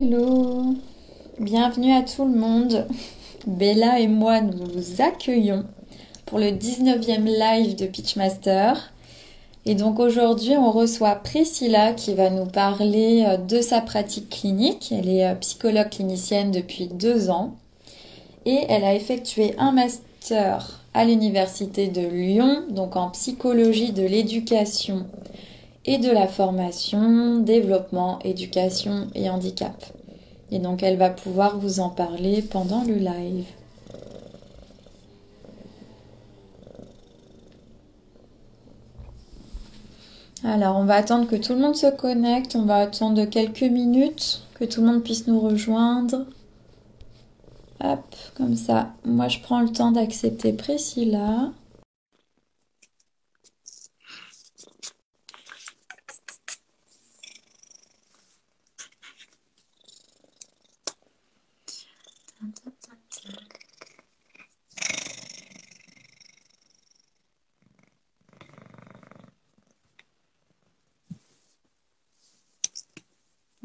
Hello, bienvenue à tout le monde. Bella et moi, nous vous accueillons pour le 19e live de Pitchmaster. Et donc aujourd'hui, on reçoit Priscilla qui va nous parler de sa pratique clinique. Elle est psychologue clinicienne depuis 2 ans et elle a effectué un master à l'université de Lyon, donc en psychologie de l'éducation et de la formation, développement, éducation et handicap. Et donc elle va pouvoir vous en parler pendant le live. Alors on va attendre que tout le monde se connecte, on va attendre quelques minutes, que tout le monde puisse nous rejoindre. Hop, comme ça, moi je prends le temps d'accepter Priscilla.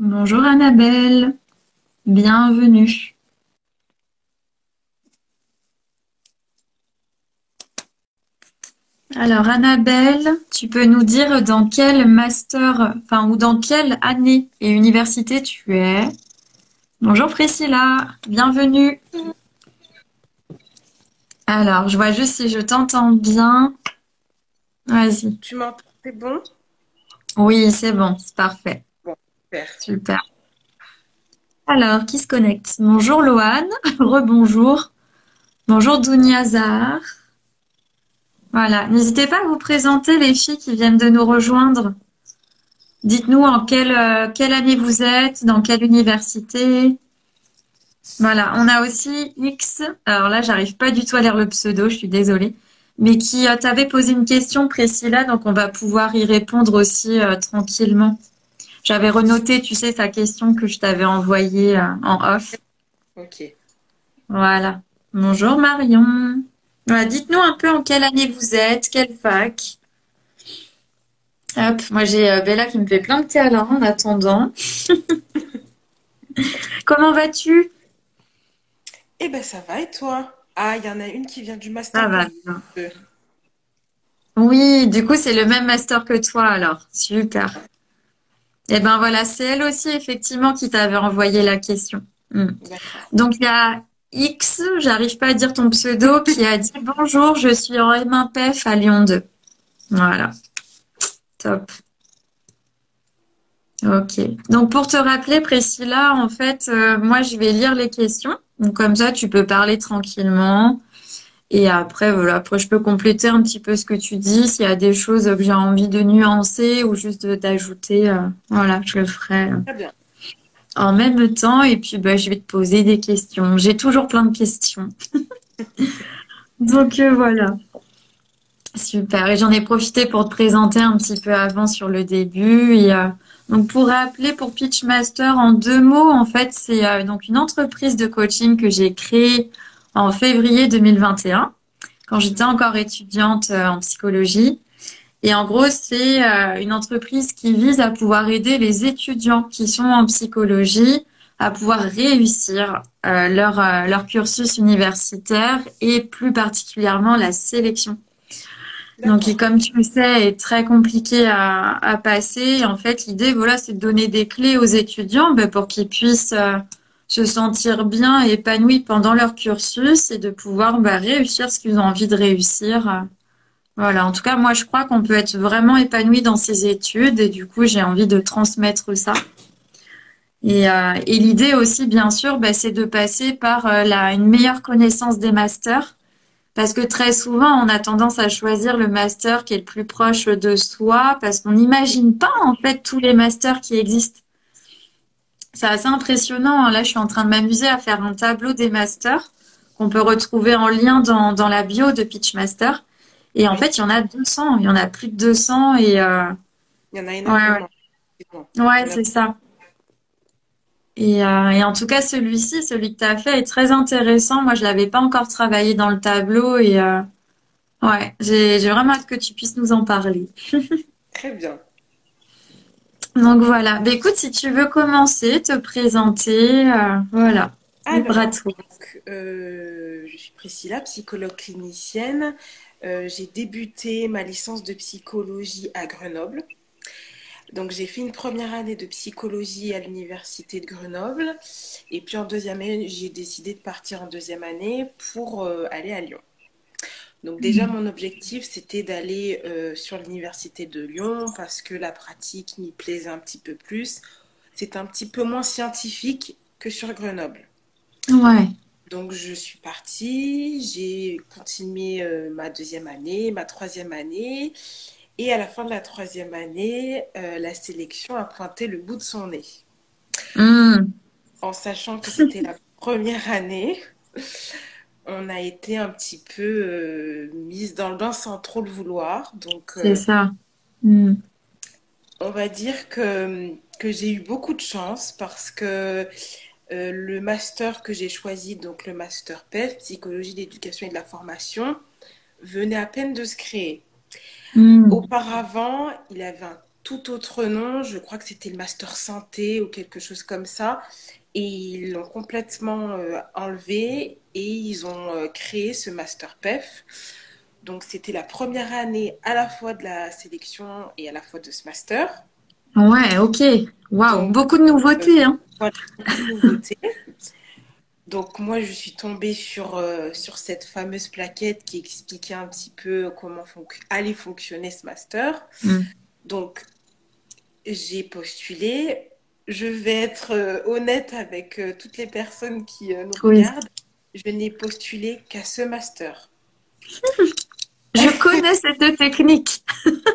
Bonjour Annabelle, bienvenue. Alors Annabelle, tu peux nous dire dans quel master, enfin ou dans quelle année et université tu es? Bonjour Priscilla, bienvenue. Alors, je vois juste si je t'entends bien. Vas-y. Tu m'entends? C'est bon? Oui, c'est bon, c'est parfait. Bon, super. Super. Alors, qui se connecte? Bonjour Loane, rebonjour. Bonjour Douniazar. Voilà, n'hésitez pas à vous présenter les filles qui viennent de nous rejoindre. Dites-nous en quelle année vous êtes, dans quelle université. Voilà, on a aussi X. Alors là, j'arrive pas du tout à lire le pseudo, je suis désolée. Mais qui t'avait posé une question, Priscilla, donc on va pouvoir y répondre aussi tranquillement. J'avais renoté, tu sais, sa question que je t'avais envoyée en off. Ok. Voilà. Bonjour Marion. Voilà, dites-nous un peu en quelle année vous êtes, quelle fac. Hop, moi j'ai Bella qui me fait plein de câlins en attendant. Comment vas-tu? Eh ben ça va et toi? Ah, il y en a une qui vient du Ça master va 2. bien. Oui, du coup c'est le même master que toi alors. Super. Eh ben voilà, c'est elle aussi effectivement qui t'avait envoyé la question. Hmm. D'accord. Donc il y a X, j'arrive pas à dire ton pseudo, qui a dit bonjour, je suis en M1PF à Lyon 2. Voilà, top. Ok. Donc pour te rappeler, Priscilla, en fait, moi je vais lire les questions. Donc comme ça, tu peux parler tranquillement. Et après, voilà, après je peux compléter un petit peu ce que tu dis. S'il y a des choses que j'ai envie de nuancer ou juste d'ajouter, voilà, je le ferai Très bien. en même temps. Et puis, bah, je vais te poser des questions. J'ai toujours plein de questions. Donc voilà, super. Et j'en ai profité pour te présenter un petit peu avant sur le début. Et donc pour rappeler, pour Pitchmaster, en 2 mots, en fait, c'est donc une entreprise de coaching que j'ai créée en février 2021, quand j'étais encore étudiante en psychologie. Et en gros, c'est une entreprise qui vise à pouvoir aider les étudiants qui sont en psychologie à pouvoir réussir leur cursus universitaire et plus particulièrement la sélection. Donc, qui, D'accord. comme tu le sais, est très compliqué à passer. Et en fait, l'idée, voilà, c'est de donner des clés aux étudiants ben, pour qu'ils puissent se sentir bien et épanouis pendant leur cursus et de pouvoir ben, réussir ce qu'ils ont envie de réussir. Voilà, en tout cas, moi, je crois qu'on peut être vraiment épanoui dans ses études et du coup, j'ai envie de transmettre ça. Et l'idée aussi, bien sûr, bah, c'est de passer par une meilleure connaissance des masters parce que très souvent, on a tendance à choisir le master qui est le plus proche de soi parce qu'on n'imagine pas, en fait, tous les masters qui existent. C'est assez impressionnant. Là, je suis en train de m'amuser à faire un tableau des masters qu'on peut retrouver en lien dans la bio de Pitchmaster. Et en Oui. fait, il y en a 200, il y en a plus de 200 et Il y en a ouais, ouais, énormément. Effectivement. Il ouais, y en a c'est ça. Et en tout cas, celui-ci, celui que tu as fait est très intéressant. Moi, je l'avais pas encore travaillé dans le tableau et ouais, j'ai vraiment hâte que tu puisses nous en parler. très bien. Donc voilà. Ben, écoute, si tu veux commencer, te présenter, voilà. Libre à Alors, toi. je suis Priscilla, psychologue clinicienne. J'ai débuté ma licence de psychologie à Grenoble. Donc, j'ai fait une première année de psychologie à l'université de Grenoble. Et puis, en deuxième année, j'ai décidé de partir en deuxième année pour aller à Lyon. Donc, déjà, mon objectif, c'était d'aller sur l'université de Lyon parce que la pratique m'y plaisait un petit peu plus. C'est un petit peu moins scientifique que sur Grenoble. Ouais. Donc, je suis partie, j'ai continué ma deuxième année, ma troisième année, et à la fin de la troisième année, la sélection a pointé le bout de son nez. Hmm, En sachant que c'était la première année, on a été un petit peu mise dans le bain sans trop le vouloir. Donc, c'est ça. Hmm. on va dire que j'ai eu beaucoup de chance parce que le master que j'ai choisi, donc le master PEF, psychologie, d'éducation et de la formation, venait à peine de se créer. Hmm. Auparavant, il avait un tout autre nom, je crois que c'était le master santé ou quelque chose comme ça, et ils l'ont complètement enlevé et ils ont créé ce master PEF. Donc c'était la première année à la fois de la sélection et à la fois de ce master. Ouais, ok. Waouh, Donc beaucoup de nouveautés, hein. voilà, beaucoup de nouveautés. Donc moi, je suis tombée sur cette fameuse plaquette qui expliquait un petit peu comment allait fonctionner ce master. Hmm. Donc j'ai postulé. Je vais être honnête avec toutes les personnes qui nous Oui. regardent. Je n'ai postulé qu'à ce master. Je connais cette technique.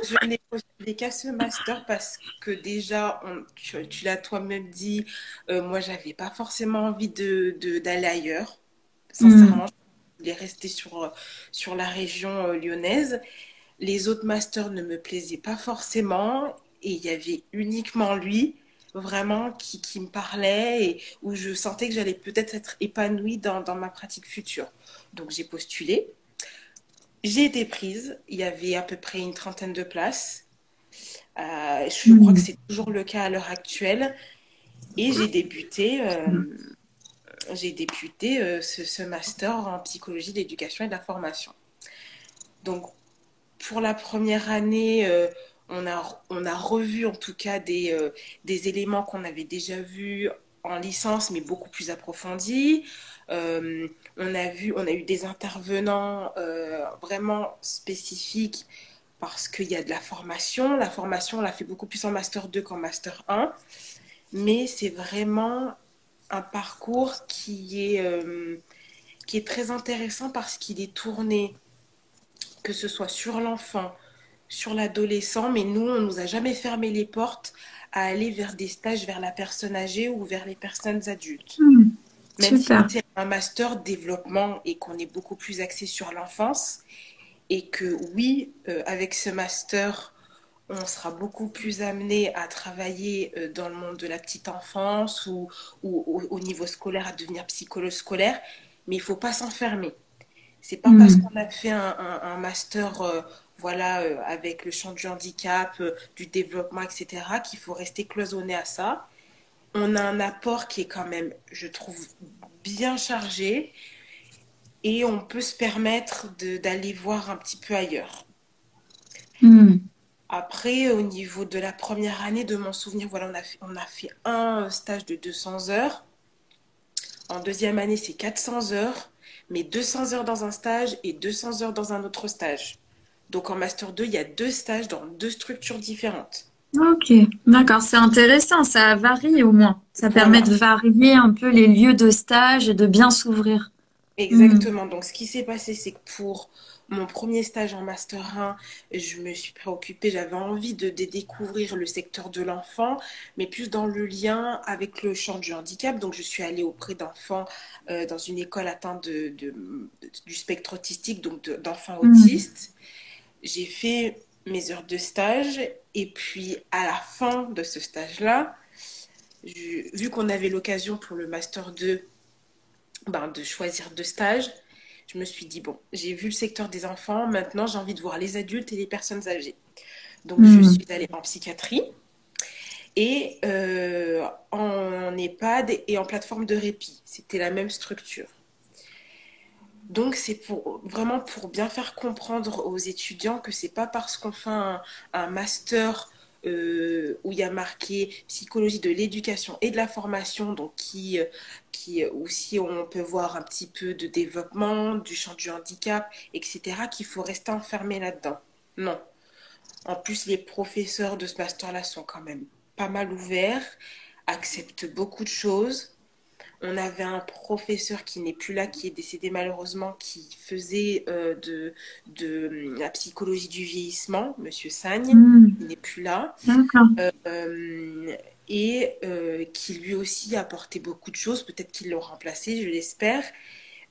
Je n'ai postulé qu'à ce master parce que déjà, tu l'as toi-même dit, moi, j'avais pas forcément envie d'aller ailleurs. Hmm. Sincèrement, je voulais rester sur la région lyonnaise. Les autres masters ne me plaisaient pas forcément et il y avait uniquement lui vraiment qui me parlait et où je sentais que j'allais peut-être être épanouie dans ma pratique future. Donc j'ai postulé. J'ai été prise. Il y avait à peu près une trentaine de places. Je crois que Hmm. c'est toujours le cas à l'heure actuelle. Et j'ai débuté ce master en psychologie, d'éducation et de la formation. Donc, pour la première année, on a revu en tout cas des éléments qu'on avait déjà vus en licence, mais beaucoup plus approfondis. On a eu des intervenants vraiment spécifiques parce qu'il y a de la formation. La formation, on l'a fait beaucoup plus en Master 2 qu'en Master 1. Mais c'est vraiment un parcours qui est très intéressant parce qu'il est tourné, que ce soit sur l'enfant, sur l'adolescent, mais nous, on ne nous a jamais fermé les portes à aller vers des stages vers la personne âgée ou vers les personnes adultes. Hmm. Même si Super. c'est un master développement et qu'on est beaucoup plus axé sur l'enfance, et que oui, avec ce master, on sera beaucoup plus amené à travailler dans le monde de la petite enfance ou au niveau scolaire, à devenir psychologue scolaire, mais il ne faut pas s'enfermer. C'est pas parce Hmm. qu'on a fait un master voilà, avec le champ du handicap, du développement, etc., qu'il faut rester cloisonné à ça. On a un apport qui est quand même, je trouve, bien chargé et on peut se permettre d'aller voir un petit peu ailleurs. Hmm. Après, au niveau de la première année, de mon souvenir, voilà, on a fait un stage de 200 heures. En deuxième année, c'est 400 heures, mais 200 heures dans un stage et 200 heures dans un autre stage. Donc en Master 2, il y a deux stages dans deux structures différentes. Ok, d'accord, c'est intéressant, ça varie au moins. Ça permet Voilà, de varier un peu les lieux de stage et de bien s'ouvrir. Hmm. exactement. Donc ce qui s'est passé, c'est que pour mon premier stage en Master 1, je me suis préoccupée, j'avais envie de découvrir le secteur de l'enfant, mais plus dans le lien avec le champ du handicap. Donc je suis allée auprès d'enfants dans une école atteinte du spectre autistique, donc d'enfants Hmm. autistes. J'ai fait mes heures de stage et puis à la fin de ce stage-là, vu qu'on avait l'occasion pour le Master 2 ben, de choisir deux stages, je me suis dit, bon, j'ai vu le secteur des enfants, maintenant j'ai envie de voir les adultes et les personnes âgées. Donc je Hmm. suis allée en psychiatrie et en EHPAD et en plateforme de répit. C'était la même structure. Donc c'est pour vraiment pour bien faire comprendre aux étudiants que c'est pas parce qu'on fait un master où il y a marqué psychologie de l'éducation et de la formation, donc qui aussi on peut voir un petit peu de développement, du champ du handicap, etc., qu'il faut rester enfermé là-dedans. Non. En plus, les professeurs de ce master-là sont quand même pas mal ouverts, acceptent beaucoup de choses. On avait un professeur qui n'est plus là, qui est décédé malheureusement, qui faisait de la psychologie du vieillissement, Monsieur Sagne, Hmm, il n'est plus là, d'accord. euh, et qui lui aussi a apporté beaucoup de choses. Peut-être qu'ils l'ont remplacé, je l'espère.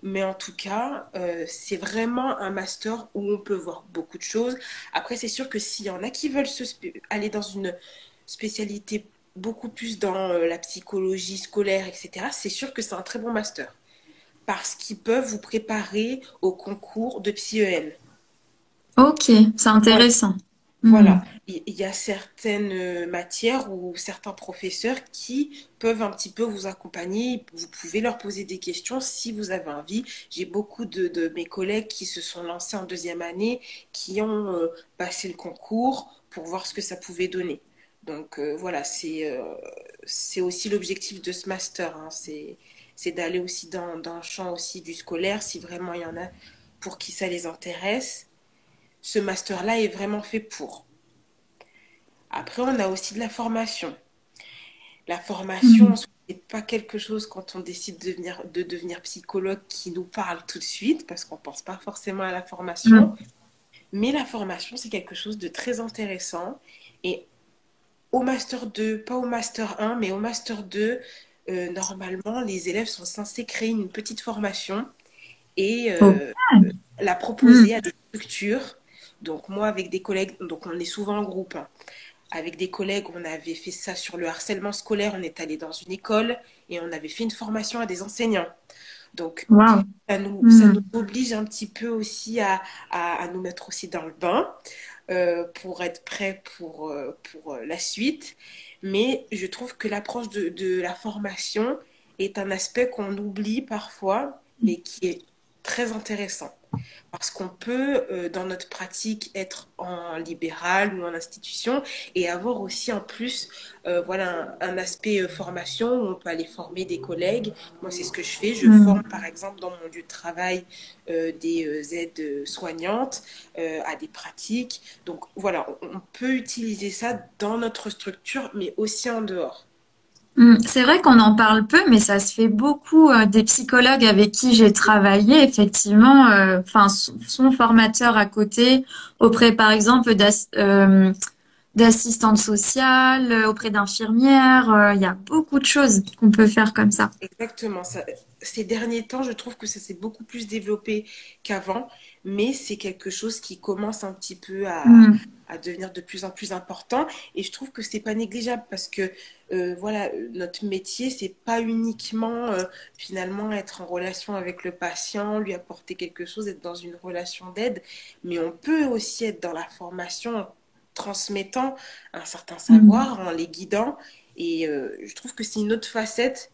Mais en tout cas, c'est vraiment un master où on peut voir beaucoup de choses. Après, c'est sûr que s'il y en a qui veulent aller dans une spécialité beaucoup plus dans la psychologie scolaire, etc., c'est sûr que c'est un très bon master. Parce qu'ils peuvent vous préparer au concours de PsyEN. Ok, c'est Voilà. intéressant. Hmm. Voilà, il y a certaines matières ou certains professeurs qui peuvent un petit peu vous accompagner. Vous pouvez leur poser des questions si vous avez envie. J'ai beaucoup de mes collègues qui se sont lancés en deuxième année, qui ont passé le concours pour voir ce que ça pouvait donner. Donc voilà, c'est aussi l'objectif de ce master, hein. C'est d'aller aussi dans le champ aussi du scolaire, si vraiment il y en a pour qui ça les intéresse. Ce master-là est vraiment fait pour. Après, on a aussi de la formation. La formation, Hmm. c'est pas quelque chose quand on décide de devenir psychologue qui nous parle tout de suite, parce qu'on pense pas forcément à la formation. Hmm. Mais la formation, c'est quelque chose de très intéressant. Et au master 2, pas au master 1, mais au master 2, normalement, les élèves sont censés créer une petite formation et Ok. la Hmm. proposer à des structures. Donc moi, avec des collègues, donc on est souvent en groupe, hein. Avec des collègues, on avait fait ça sur le harcèlement scolaire. On est allé dans une école et on avait fait une formation à des enseignants. Donc, Wow. ça Hmm. nous oblige un petit peu aussi à nous mettre aussi dans le bain pour être prêt pour la suite. Mais je trouve que l'approche de la formation est un aspect qu'on oublie parfois, mais qui est très intéressant. Parce qu'on peut, dans notre pratique, être en libéral ou en institution et avoir aussi en plus voilà, un aspect formation où on peut aller former des collègues. Moi, c'est ce que je fais. Je forme, Hmm. par exemple, dans mon lieu de travail, des aides soignantes à des pratiques. Donc, voilà, on peut utiliser ça dans notre structure, mais aussi en dehors. C'est vrai qu'on en parle peu, mais ça se fait beaucoup. Des psychologues avec qui j'ai travaillé, effectivement, enfin, sont formateurs à côté, auprès, par exemple, d'assistantes sociales, auprès d'infirmières. Il y a beaucoup de choses qu'on peut faire comme ça. Exactement. Ces derniers temps, je trouve que ça s'est beaucoup plus développé qu'avant, mais c'est quelque chose qui commence un petit peu Hmm. à devenir de plus en plus important. Et je trouve que c'est pas négligeable parce que voilà, notre métier, c'est pas uniquement finalement être en relation avec le patient, lui apporter quelque chose, être dans une relation d'aide, mais on peut aussi être dans la formation en transmettant un certain Hmm. savoir, en les guidant. Et je trouve que c'est une autre facette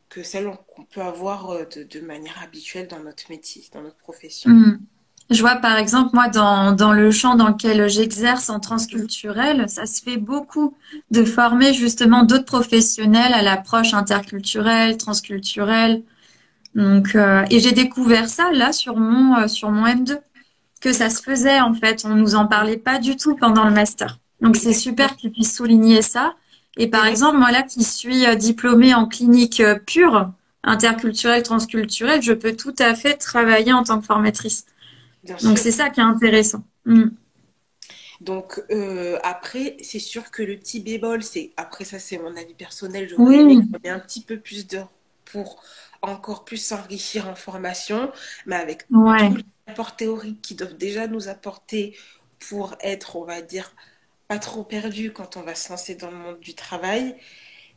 que celle qu'on peut avoir de manière habituelle dans notre métier, dans notre profession. Hmm. Je vois par exemple, moi, dans le champ dans lequel j'exerce en transculturel, ça se fait beaucoup de former justement d'autres professionnels à l'approche interculturelle, transculturelle. Donc, et j'ai découvert ça là sur mon M2, que ça se faisait en fait. On nous en parlait pas du tout pendant le master. Donc, c'est Exactement. super que tu puisses souligner ça. Et C'est par vrai, exemple, moi là qui suis diplômée en clinique pure, interculturelle, transculturelle, je peux tout à fait travailler en tant que formatrice. bien Donc sûr. c'est ça qui est intéressant. Mm. Donc après, c'est sûr que le petit bémol, c'est après ça, c'est mon avis personnel. J'aurais aimé Oui, qu'on ait un petit peu plus d'heures pour encore plus s'enrichir en formation, mais avec ouais. tous les apports théoriques qui doivent déjà nous apporter pour être, on va dire, pas trop perdu quand on va se lancer dans le monde du travail,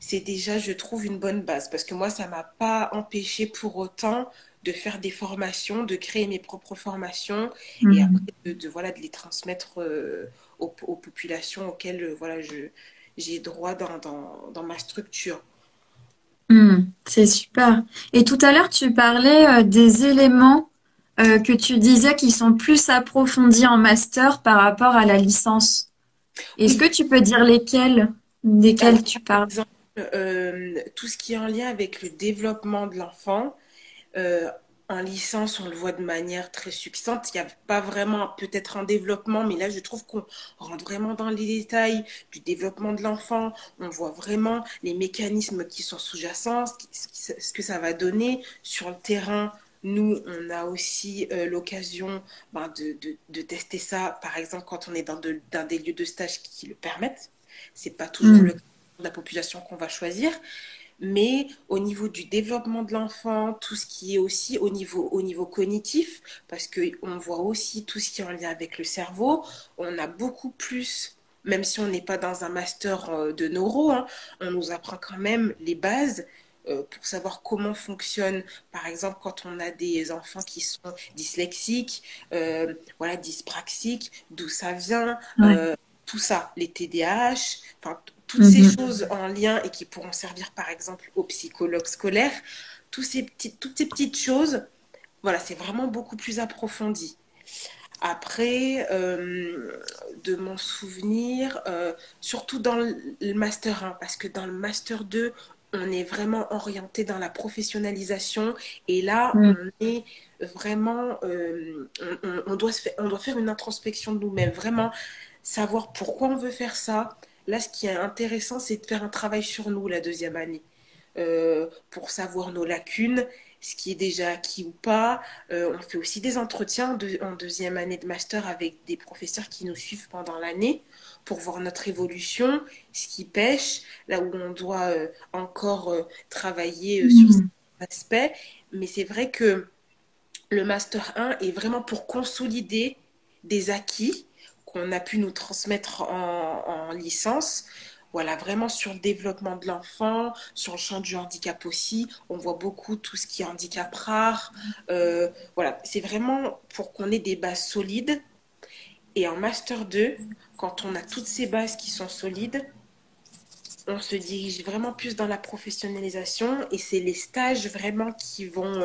c'est déjà, je trouve, une bonne base. Parce que moi, ça m'a pas empêché pour autant de faire des formations, de créer mes propres formations et après Mm. voilà, de les transmettre aux populations auxquelles voilà, j'ai droit dans ma structure. C'est super. Et tout à l'heure, tu parlais des éléments que tu disais qui sont plus approfondis en master par rapport à la licence. Est-ce que Oui, tu peux dire lesquels, alors desquels tu par parles? exemple, tout ce qui est en lien avec le développement de l'enfant, Euh, en licence, on le voit de manière très succincte. Il n'y a pas vraiment peut-être un développement, mais là, je trouve qu'on rentre vraiment dans les détails du développement de l'enfant. On voit vraiment les mécanismes qui sont sous-jacents, ce que ça va donner sur le terrain. Nous, on a aussi l'occasion de tester ça, par exemple, quand on est dans des lieux de stage qui le permettent. C'est pas toujours le Hmm. cas de la population qu'on va choisir, mais au niveau du développement de l'enfant, tout ce qui est aussi au niveau cognitif, parce qu'on voit aussi tout ce qui est en lien avec le cerveau, on a beaucoup plus, même si on n'est pas dans un master de neuro, hein, on nous apprend quand même les bases pour savoir comment fonctionne, par exemple, quand on a des enfants qui sont dyslexiques, voilà, dyspraxiques, d'où ça vient, Ouais. tout ça, les TDAH, enfin, toutes ces Mhm. choses en lien et qui pourront servir par exemple aux psychologues scolaires, toutes ces petites choses, voilà, c'est vraiment beaucoup plus approfondi. Après, de mon souvenir, surtout dans le Master 1, parce que dans le Master 2, on est vraiment orienté dans la professionnalisation et là, Hmm. on est vraiment, on doit faire une introspection de nous-mêmes, vraiment savoir pourquoi on veut faire ça. Là, ce qui est intéressant, c'est de faire un travail sur nous la deuxième année, pour savoir nos lacunes, ce qui est déjà acquis ou pas. On fait aussi des entretiens en deuxième année de master avec des professeurs qui nous suivent pendant l'année pour voir notre évolution, ce qui pêche, là où on doit encore travailler sur cet Hmm. aspect. Mais c'est vrai que le Master 1 est vraiment pour consolider des acquis qu'on a pu nous transmettre en licence. Voilà, vraiment sur le développement de l'enfant, sur le champ du handicap aussi. On voit beaucoup tout ce qui est handicap rare. Voilà, c'est vraiment pour qu'on ait des bases solides. Et en Master 2, quand on a toutes ces bases qui sont solides, on se dirige vraiment plus dans la professionnalisation et c'est les stages vraiment qui vont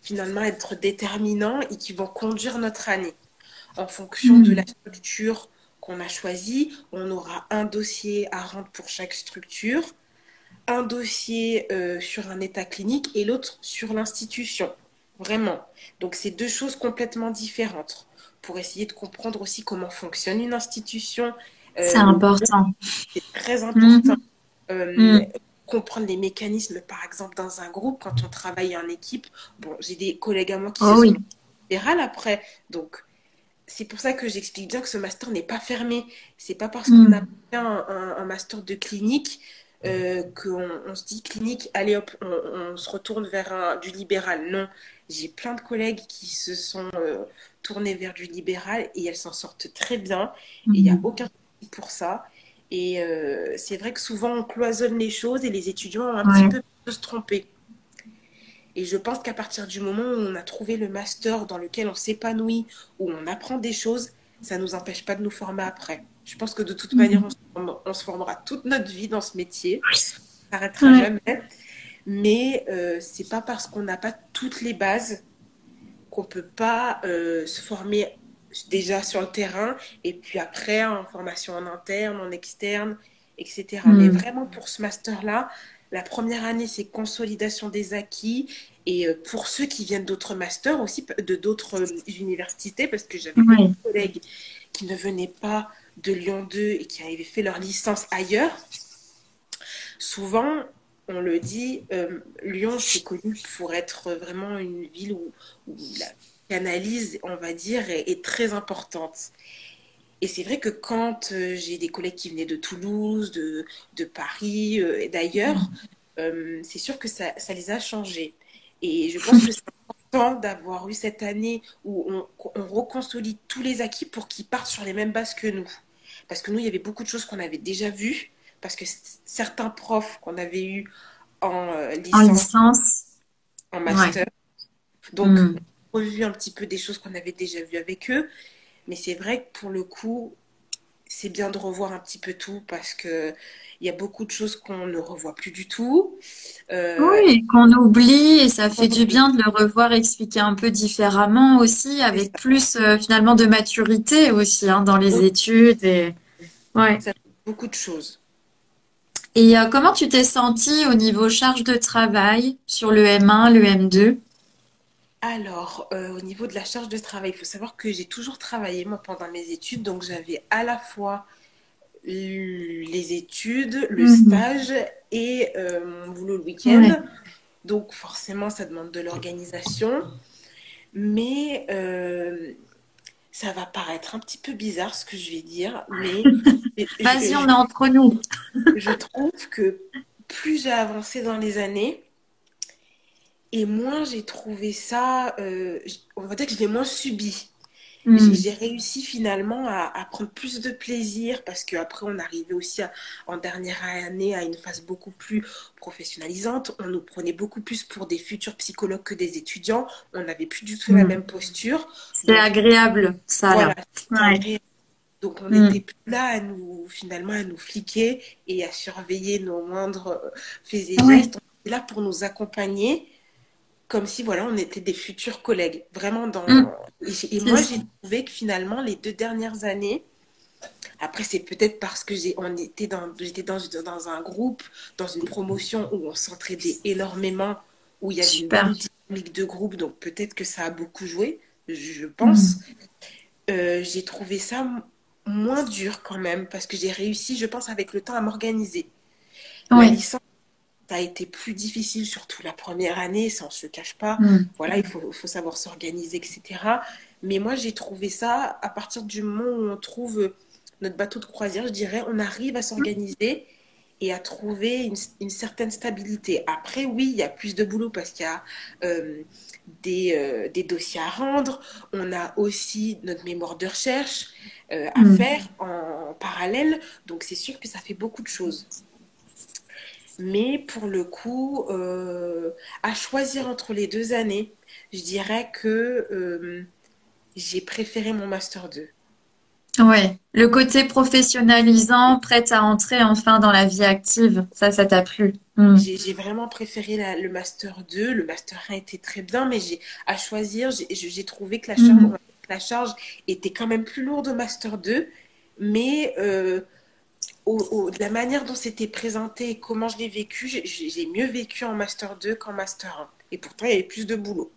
finalement être déterminants et qui vont conduire notre année. En fonction de la Hmm. structure qu'on a choisie, on aura un dossier à rendre pour chaque structure, un dossier sur un état clinique et l'autre sur l'institution. Vraiment. Donc c'est deux choses complètement différentes pour essayer de comprendre aussi comment fonctionne une institution, C'est le important. c'est très important. Mhm. Euh, Hmm. Comprendre les mécanismes, par exemple, dans un groupe, quand on travaille en équipe. Bon, j'ai des collègues à moi qui se Oh sont oui. libérales après. Donc, c'est pour ça que j'explique bien que ce master n'est pas fermé. C'est pas parce qu'on a Hmm. fait un master de clinique on se dit clinique, allez hop, on se retourne vers du libéral. Non, j'ai plein de collègues qui se sont tournés vers du libéral et elles s'en sortent très bien. Et il n'y a Hmm. aucun souci pour ça. Et c'est vrai que souvent on cloisonne les choses et les étudiants ont un petit Ouais. peu peur de se tromper. Et je pense qu'à partir du moment où on a trouvé le master dans lequel on s'épanouit, où on apprend des choses, ça ne nous empêche pas de nous former après. Je pense que de toute manière, Hmm. on se formera toute notre vie dans ce métier. Ça n'arrêtera Ouais. jamais. Mais c'est pas parce qu'on n'a pas toutes les bases qu'on peut pas se former déjà sur le terrain et puis après en formation en interne, en externe, etc. Mais Hmm. vraiment pour ce master-là, la première année, c'est consolidation des acquis. Et pour ceux qui viennent d'autres masters aussi, de d'autres universités, parce que j'avais beaucoup Ouais. de collègues qui ne venaient pas de Lyon 2 et qui avaient fait leur licence ailleurs, souvent, on le dit, Lyon, c'est connu pour être vraiment une ville où la canalise, on va dire, est très importante. Et c'est vrai que quand j'ai des collègues qui venaient de Toulouse, de Paris et d'ailleurs, c'est sûr que ça les a changés. Et je pense que c'est important d'avoir eu cette année où on reconsolide tous les acquis pour qu'ils partent sur les mêmes bases que nous. Parce que nous, il y avait beaucoup de choses qu'on avait déjà vues, parce que certains profs qu'on avait eus en En licence, licence. en Ouais. master, donc Hmm. revu un petit peu des choses qu'on avait déjà vues avec eux. Mais c'est vrai que pour le coup, c'est bien de revoir un petit peu tout parce que il y a beaucoup de choses qu'on ne revoit plus du tout. Euh, Oui, qu'on oublie et ça fait du bien de le revoir expliquer un peu différemment aussi, c'est avec ça. plus finalement de maturité aussi hein, dans les études. Et... Ouais. Ça fait beaucoup de choses. Et comment tu t'es sentie au niveau charge de travail sur le M1, le M2? Alors, au niveau de la charge de travail, il faut savoir que j'ai toujours travaillé, moi, pendant mes études. Donc, j'avais à la fois les études, le Mhm. stage et mon boulot le Ouais. week-end. Donc, forcément, ça demande de l'organisation. Mais ça va paraître un petit peu bizarre ce que je vais dire, mais je, Vas-y, je- on est entre nous. je trouve que plus j'ai avancé dans les années, et moins j'ai trouvé ça, on va dire que je l'ai moins subi. Hmm. J'ai réussi finalement à prendre plus de plaisir parce qu'après on arrivait aussi en dernière année à une phase beaucoup plus professionnalisante. On nous prenait beaucoup plus pour des futurs psychologues que des étudiants. On n'avait plus du tout la Hmm. même posture. C'est Donc agréable, ça voilà, là. c'était Ouais. agréable. Donc on n'était Hmm. plus là à nous finalement à nous fliquer et à surveiller nos moindres faits et Ouais. gestes. On était là pour nous accompagner comme si voilà, on était des futurs collègues. Vraiment Hmm. dans et C'est moi ça. j'ai trouvé que finalement les 2 dernières années, après c'est peut-être parce que j'étais dans un groupe, dans une promotion où on s'entraidait énormément, où il y avait une bonne Super. dynamique de groupe, donc peut-être que ça a beaucoup joué, je pense. Hmm. J'ai trouvé ça moins dur quand même parce que j'ai réussi, je pense, avec le temps à m'organiser. La Ouais. licence ça a été plus difficile, surtout la première année, ça on se le cache pas. Hmm. Voilà, il faut savoir s'organiser, etc. Mais moi, j'ai trouvé ça à partir du moment où on trouve notre bateau de croisière, je dirais, on arrive à s'organiser et à trouver une certaine stabilité. Après, oui, il y a plus de boulot parce qu'il y a des dossiers à rendre. On a aussi notre mémoire de recherche à Hmm. faire en parallèle. Donc, c'est sûr que ça fait beaucoup de choses. Mais pour le coup, à choisir entre les 2 années, je dirais que j'ai préféré mon Master 2. Ouais. Le côté professionnalisant, prête à entrer enfin dans la vie active, ça t'a plu. Hmm. J'ai vraiment préféré le Master 2. Le Master 1 était très bien, mais à choisir, j'ai trouvé que Hmm. la charge était quand même plus lourde au Master 2. Mais de la manière dont c'était présenté et comment je l'ai vécu, j'ai mieux vécu en Master 2 qu'en Master 1. Et pourtant, il y avait plus de boulot.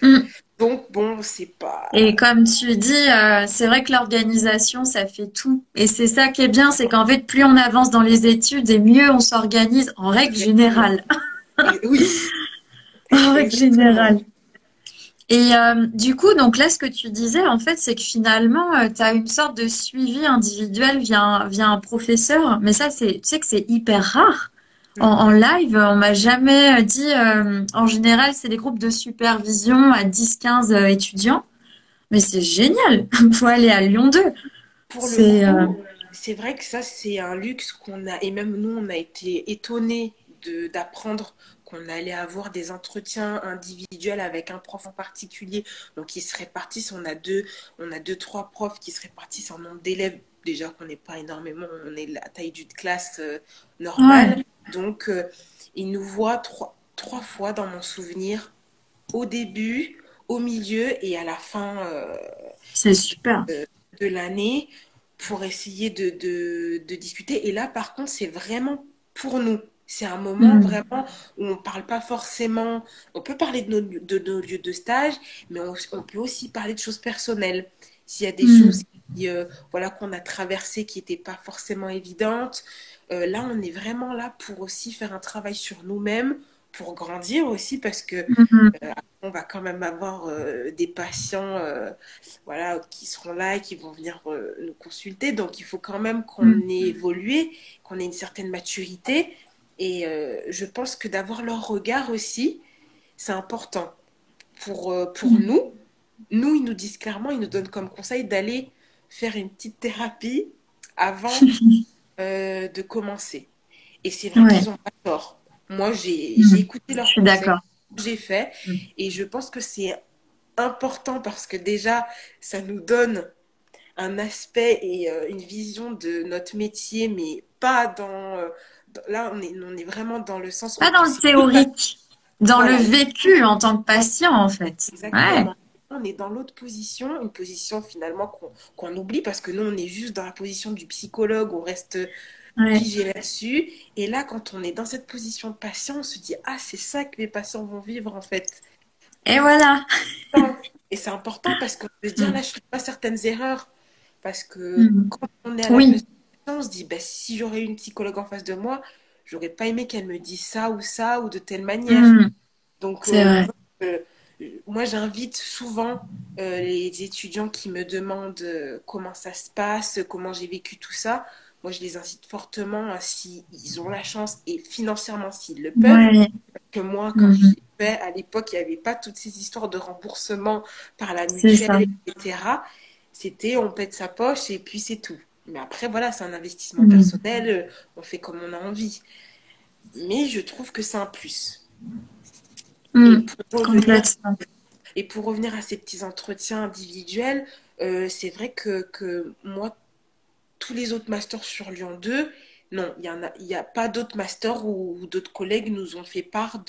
Hmm. Donc, bon, c'est pas. Et comme tu dis, c'est vrai que l'organisation, ça fait tout. Et c'est ça qui est bien, c'est qu'en fait, plus on avance dans les études et mieux on s'organise en règle Exactement. générale. Oui, En règle exactement. générale. Et du coup, donc là, ce que tu disais, en fait, c'est que finalement, tu as une sorte de suivi individuel via un professeur. Mais ça, tu sais que c'est hyper rare. En live, on m'a jamais dit, en général, c'est des groupes de supervision à 10-15 étudiants. Mais c'est génial. Faut aller à Lyon 2. Pour le C'est coup, c'est vrai que ça, c'est un luxe qu'on a, et même nous, on a été étonnés d'apprendre qu'on allait avoir des entretiens individuels avec un prof en particulier. Donc, ils se répartissent. On a deux, trois profs qui se répartissent en nombre d'élèves. Déjà qu'on n'est pas énormément, on est la taille d'une classe ouais, normale. Donc, ils nous voient trois fois dans mon souvenir, au début, au milieu et à la fin c'est super. de l'année pour essayer de discuter. Et là, par contre, c'est vraiment pour nous. C'est un moment Hmm. vraiment où on ne parle pas forcément. On peut parler de nos lieux de stage, mais on peut aussi parler de choses personnelles. S'il y a des choses Hmm. voilà, qu'on a traversées qui n'étaient pas forcément évidentes, là, on est vraiment là pour aussi faire un travail sur nous-mêmes, pour grandir aussi, parce que Mhm. on va quand même avoir des patients voilà, qui seront là et qui vont venir nous consulter. Donc, il faut quand même qu'on Hmm. ait évolué, qu'on ait une certaine maturité. Et je pense que d'avoir leur regard aussi, c'est important pour Hmm. nous. Nous, ils nous disent clairement, ils nous donnent comme conseil d'aller faire une petite thérapie avant de commencer. Et c'est vrai qu'ils Ouais. n'ont pas tort. Moi, j'ai Hmm. écouté Je leurs suis conseils, d'accord. j'ai fait, Hmm. et je pense que c'est important parce que déjà, ça nous donne un aspect et une vision de notre métier, mais pas là, on est vraiment dans le sens Pas où dans le c'est deux théorique, dans le voilà, vécu en tant que patient, en fait. Ouais, exactement. On est dans l'autre position, une position finalement qu'on oublie parce que nous, on est juste dans la position du psychologue, on reste ouais. figé là-dessus. Et là, quand on est dans cette position de patient, on se dit, ah, c'est ça que mes patients vont vivre en fait. Et voilà. Et c'est important parce qu'on peut se dire, là, Mm. je ne fais pas certaines erreurs. Parce que Mm. quand on est à la place Oui, du patient, on se dit, bah, si j'aurais eu une psychologue en face de moi, j'aurais pas aimé qu'elle me dise ça ou de telle manière. mm. Donc, C'est vrai. euh, moi, j'invite souvent les étudiants qui me demandent comment ça se passe, comment j'ai vécu tout ça. Moi, je les incite fortement, si ils ont la chance et financièrement s'ils le peuvent, Ouais. que moi, quand Mm. j'y vais, à l'époque, il n'y avait pas toutes ces histoires de remboursement par la C'est ça. mutuelle, etc. C'était on paie de sa poche et puis c'est tout. Mais après, voilà, c'est un investissement Mm. personnel, on fait comme on a envie. Mais je trouve que c'est un plus. Et Mm. pour revenir Complètement. Et pour revenir à ces petits entretiens individuels, c'est vrai que moi, tous les autres masters sur Lyon 2, non, il y a pas d'autres masters où d'autres collègues nous ont fait part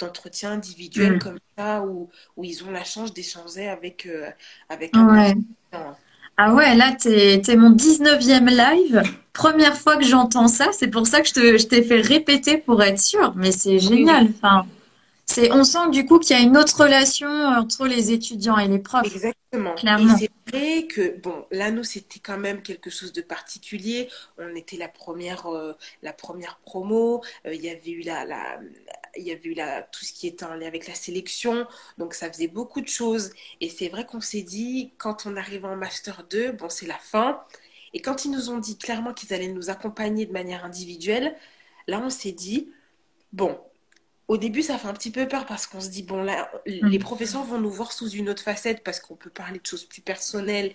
d'entretiens individuels Mm. comme ça, où ils ont la chance d'échanger avec un Ouais. étudiant. Ah ouais, là, t'es mon 19e live. Première fois que j'entends ça. C'est pour ça que je t'ai fait répéter pour être sûre. Mais c'est Oui, oui. génial. Enfin, on sent du coup qu'il y a une autre relation entre les étudiants et les profs. Exactement. Et Clairement. c'est vrai que, bon, là, nous, c'était quand même quelque chose de particulier. On était la première promo. Il y avait eu il y avait eu tout ce qui était en lien avec la sélection. Donc, ça faisait beaucoup de choses. Et c'est vrai qu'on s'est dit, quand on arrive en Master 2, bon, c'est la fin. Et quand ils nous ont dit clairement qu'ils allaient nous accompagner de manière individuelle, là, on s'est dit, bon, au début, ça fait un petit peu peur parce qu'on se dit, bon, là, les Mm. professeurs vont nous voir sous une autre facette parce qu'on peut parler de choses plus personnelles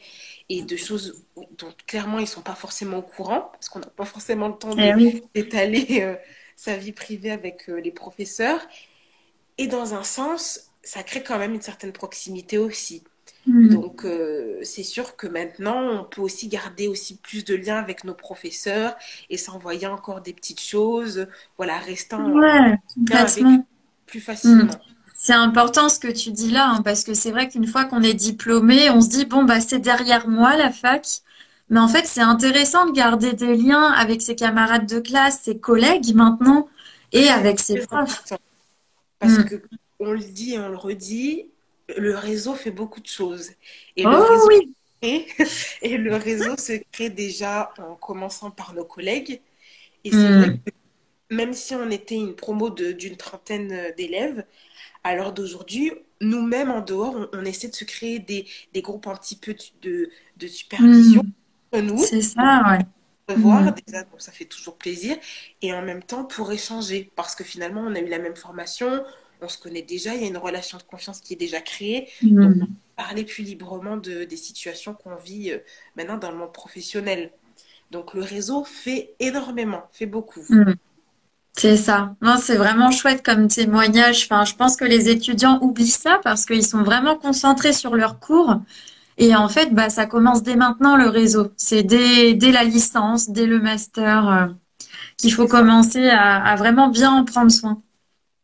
et de choses dont clairement ils ne sont pas forcément au courant parce qu'on n'a pas forcément le temps Eh oui. d'étaler sa vie privée avec les professeurs. Et dans un sens, ça crée quand même une certaine proximité aussi. Mm. Donc, c'est sûr que maintenant, on peut aussi garder aussi plus de liens avec nos professeurs et s'envoyer encore des petites choses, voilà, restant en Ouais, lien avec eux complètement. plus Mm. facilement. C'est important ce que tu dis là, hein, parce que c'est vrai qu'une fois qu'on est diplômé, on se dit, bon, bah, c'est derrière moi la fac. Mais en fait, c'est intéressant de garder des liens avec ses camarades de classe, ses collègues maintenant, et Très, avec ses très profs. important. Parce Mm. que, on le dit et on le redit, le réseau fait beaucoup de choses. Et le Oh réseau oui. et, et le réseau se crée déjà en commençant par nos collègues. Et c'est vrai Mm. que même si on était une promo d'une trentaine d'élèves, à l'heure d'aujourd'hui, nous-mêmes en dehors, on essaie de se créer des groupes un petit peu de supervision Mm. entre nous C'est pour ça, ouais. se Mm. voir. Déjà, bon, ça fait toujours plaisir. Et en même temps, pour échanger. Parce que finalement, on a eu la même formation, on se connaît déjà, il y a une relation de confiance qui est déjà créée. Donc, on peut Mm. parler plus librement des situations qu'on vit maintenant dans le monde professionnel. Donc, le réseau fait énormément, fait beaucoup. Mm. C'est ça. Non, c'est vraiment chouette comme témoignage. Enfin, je pense que les étudiants oublient ça parce qu'ils sont vraiment concentrés sur leurs cours. Et en fait, bah, ça commence dès maintenant le réseau. C'est dès la licence, dès le master, qu'il faut C'est ça, commencer à vraiment bien en prendre soin.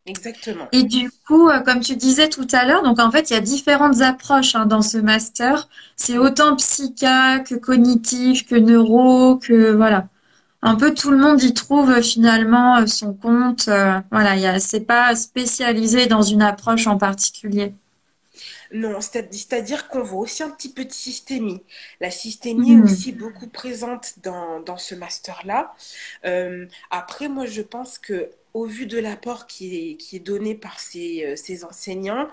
exactement. Et du coup, comme tu disais tout à l'heure, donc en fait, il y a différentes approches hein, dans ce master. C'est autant psycha que cognitif, que neuro, que voilà. Un peu tout le monde y trouve finalement son compte. Voilà, c'est pas spécialisé dans une approche en particulier. Non, c'est-à-dire qu'on voit aussi un petit peu de systémie. La systémie est Hmm. aussi beaucoup présente dans ce master-là. Après, moi, je pense que au vu de l'apport qui est donné par ces enseignants,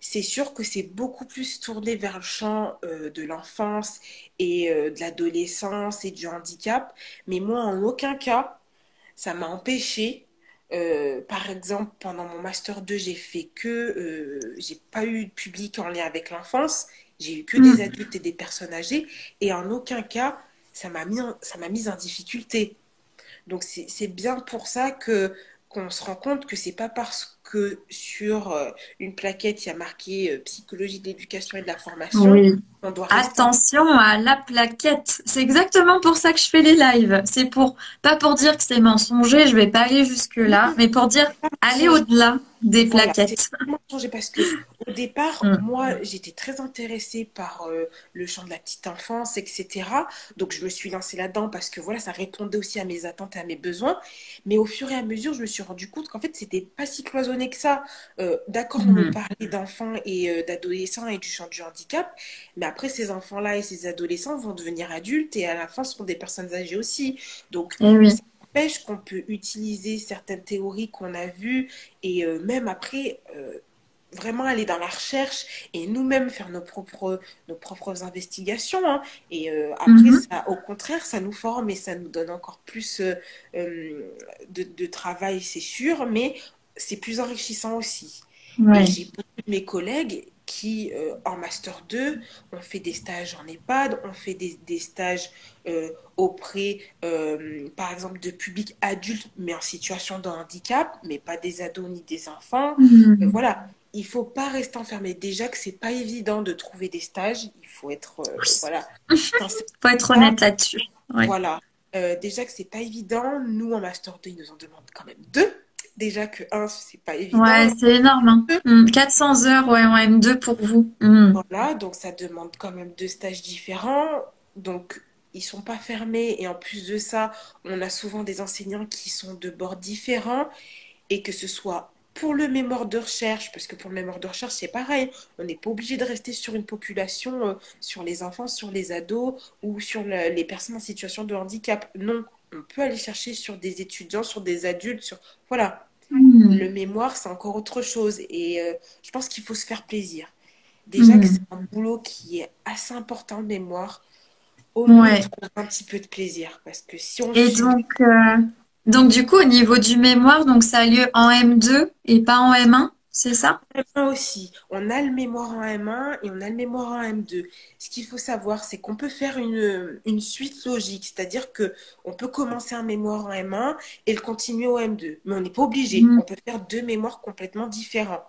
c'est sûr que c'est beaucoup plus tourné vers le champ de l'enfance et de l'adolescence et du handicap. Mais moi, en aucun cas, ça m'a empêché. Par exemple, pendant mon master 2, j'ai pas eu de public en lien avec l'enfance. J'ai eu que des Hmm. adultes et des personnes âgées. Et en aucun cas, ça m'a mise en difficulté. Donc c'est bien pour ça qu'on se rend compte que c'est pas parce que sur une plaquette il y a marqué psychologie de l'éducation et de la formation Oui. qu'on doit rester en... Attention à la plaquette. C'est exactement pour ça que je fais les lives. C'est pour, pas pour dire que c'est mensonger, je vais pas aller jusque-là, mais pour dire C'est pas aller mensonger. au-delà des Voilà, c'est plaquettes. vraiment changé parce que au départ, Mm. moi, j'étais très intéressée par le champ de la petite enfance, etc. Donc, je me suis lancée là-dedans parce que voilà, ça répondait aussi à mes attentes et à mes besoins. Mais au fur et à mesure, je me suis rendu compte qu'en fait, c'était pas si cloisonné que ça. D'accord, on me Mm. parlait d'enfants et d'adolescents et du champ du handicap, mais après, ces enfants-là et ces adolescents vont devenir adultes et à la fin seront des personnes âgées aussi. Donc, Eh oui. ça n'empêche qu'on peut utiliser certaines théories qu'on a vues et même après, vraiment aller dans la recherche et nous-mêmes faire nos propres investigations, hein. Et après, Mhm. ça, au contraire, ça nous forme et ça nous donne encore plus de travail, c'est sûr, mais c'est plus enrichissant aussi. Et Ouais. j'ai beaucoup de mes collègues qui, en Master 2, ont fait des stages en EHPAD, ont fait des stages auprès, par exemple, de publics adultes, mais en situation de handicap, mais pas des ados ni des enfants. Mhm. Voilà, il faut pas rester enfermé. Déjà que c'est pas évident de trouver des stages, il faut être, Oui. voilà, sincère. Faut être Ça, honnête là-dessus. Ouais. voilà. Déjà que c'est pas évident, nous en Master 2, ils nous en demandent quand même deux. Déjà que un, c'est pas Ouais, évident. c'est énorme, hein. Deux, 400 heures, ouais, en M2 pour vous. Mm. voilà, donc ça demande quand même deux stages différents. Donc ils sont pas fermés et en plus de ça, on a souvent des enseignants qui sont de bords différents et que ce soit pour le mémoire de recherche, parce que pour le mémoire de recherche, c'est pareil, on n'est pas obligé de rester sur une population, sur les enfants, sur les ados ou sur les personnes en situation de handicap. Non, on peut aller chercher sur des étudiants, sur des adultes, sur... Voilà, Mm. le mémoire, c'est encore autre chose et je pense qu'il faut se faire plaisir. Déjà que c'est Mm. un boulot qui est assez important de mémoire, au mieux y Ouais. trouver un petit peu de plaisir, parce que si on le Et subit, donc du coup, au niveau du mémoire, donc ça a lieu en M2 et pas en M1, c'est ça? M1 aussi, on a le mémoire en M1 et on a le mémoire en M2. Ce qu'il faut savoir, c'est qu'on peut faire une suite logique, c'est-à-dire que on peut commencer un mémoire en M1 et le continuer au M2, mais on n'est pas obligé. Mm. On peut faire deux mémoires complètement différents.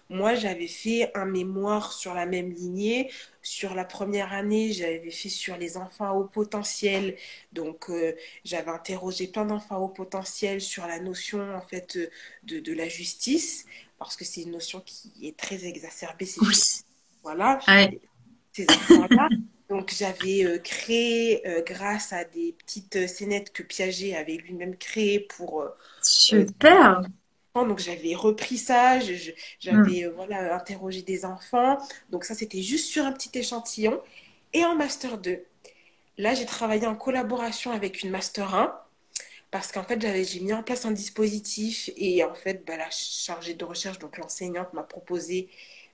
Moi, j'avais fait un mémoire sur la même lignée. Sur la première année, j'avais fait sur les enfants à haut potentiel. Donc, j'avais interrogé plein d'enfants à haut potentiel sur la notion en fait de la justice parce que c'est une notion qui est très exacerbée Oui. voilà, Ouais. ces enfants-là. Donc j'avais créé, grâce à des petites scénettes que Piaget avait lui-même créées pour des Super. enfants. Donc j'avais repris ça, Mm. j'avais voilà, interrogé des enfants. Donc ça, c'était juste sur un petit échantillon. Et en Master 2, là, j'ai travaillé en collaboration avec une Master 1 parce qu'en fait, j'ai mis en place un dispositif et en fait, bah, la chargée de recherche, donc l'enseignante, m'a proposé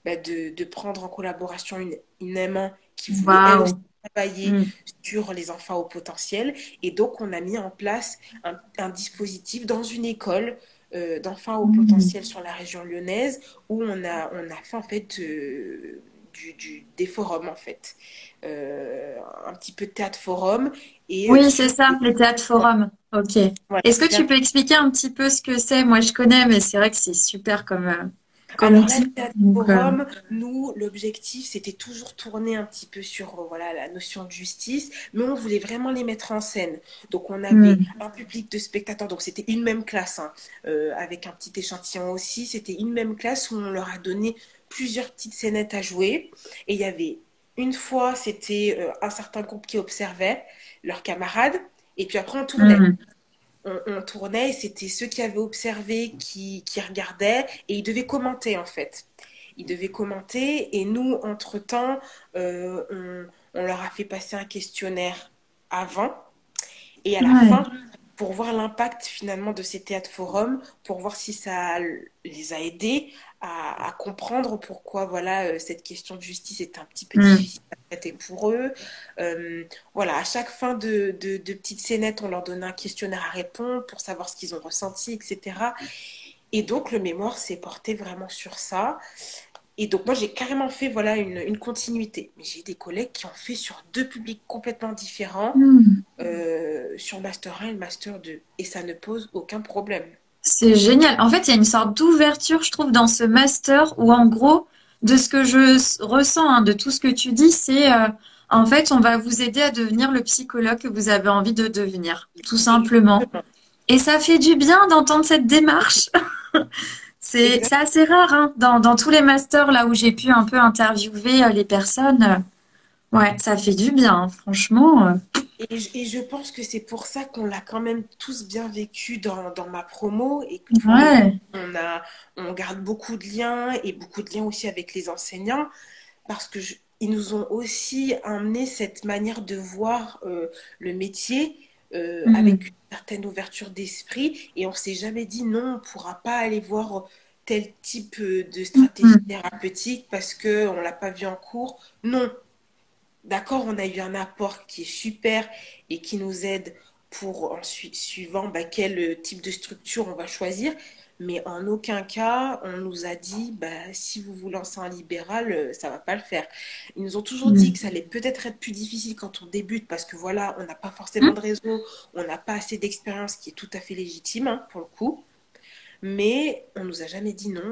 bah, de prendre en collaboration une M1 qui voulait elle aussi Waouh. travailler Mm. sur les enfants au potentiel. Et donc, on a mis en place un dispositif dans une école d'enfants au Mm. potentiel sur la région lyonnaise où on a fait en fait des forums en fait. Un petit peu de théâtre forum et Oui, c'est sur... ça, les théâtres forums. Ok. Voilà, Est-ce que tu théâtre. peux expliquer un petit peu ce que c'est? Moi, je connais, mais c'est vrai que c'est super comme Alors là, le outil. théâtre Donc, forum, nous, l'objectif, c'était toujours tourner un petit peu sur voilà, la notion de justice, mais on voulait vraiment les mettre en scène. Donc, on avait mm. un public de spectateurs, donc c'était une même classe, hein, avec un petit échantillon aussi. C'était une même classe où on leur a donné plusieurs petites scénettes à jouer. Et il y avait une fois, c'était un certain groupe qui observait leurs camarades, et puis après, on tournait. Mm. On tournait et c'était ceux qui avaient observé qui regardaient et ils devaient commenter en fait. Ils devaient commenter et nous, entre-temps, on leur a fait passer un questionnaire avant et à la Ouais. fin, pour voir l'impact finalement de ces théâtres forums, pour voir si ça les a aidés à comprendre pourquoi voilà, cette question de justice est un petit peu Mm. difficile à traiter pour eux. Voilà, à chaque fin de petites scénettes, on leur donnait un questionnaire à répondre pour savoir ce qu'ils ont ressenti, etc. Et donc le mémoire s'est porté vraiment sur ça. Et donc moi j'ai carrément fait voilà une continuité. Mais j'ai des collègues qui ont fait sur deux publics complètement différents, Mm. sur le Master 1 et le Master 2. Et ça ne pose aucun problème. C'est génial. En fait, il y a une sorte d'ouverture, je trouve, dans ce master où, en gros, de ce que ressens, hein, de tout ce que tu dis, c'est en fait, on va vous aider à devenir le psychologue que vous avez envie de devenir, tout simplement. Exactement. Et ça fait du bien d'entendre cette démarche. C'est Exact. assez rare, hein, dans tous les masters là où j'ai pu un peu interviewer les personnes. Ouais, ça fait du bien, hein, franchement. Et je pense que c'est pour ça qu'on l'a quand même tous bien vécu dans ma promo et que toi et Ouais. on garde beaucoup de liens et beaucoup de liens aussi avec les enseignants parce que ils nous ont aussi amené cette manière de voir le métier avec Mm. une certaine ouverture d'esprit et on s'est jamais dit non, on ne pourra pas aller voir tel type de stratégie Mm. thérapeutique parce qu'on ne l'a pas vu en cours. Non, d'accord, on a eu un apport qui est super et qui nous aide pour ensuite, suivant quel type de structure on va choisir. Mais en aucun cas, on nous a dit, si vous vous lancez en libéral, ça va pas le faire. Ils nous ont toujours dit Mm. que ça allait peut-être être plus difficile quand on débute parce que voilà, on n'a pas forcément Mm. de réseau, on n'a pas assez d'expérience, qui est tout à fait légitime hein, pour le coup. Mais on nous a jamais dit non,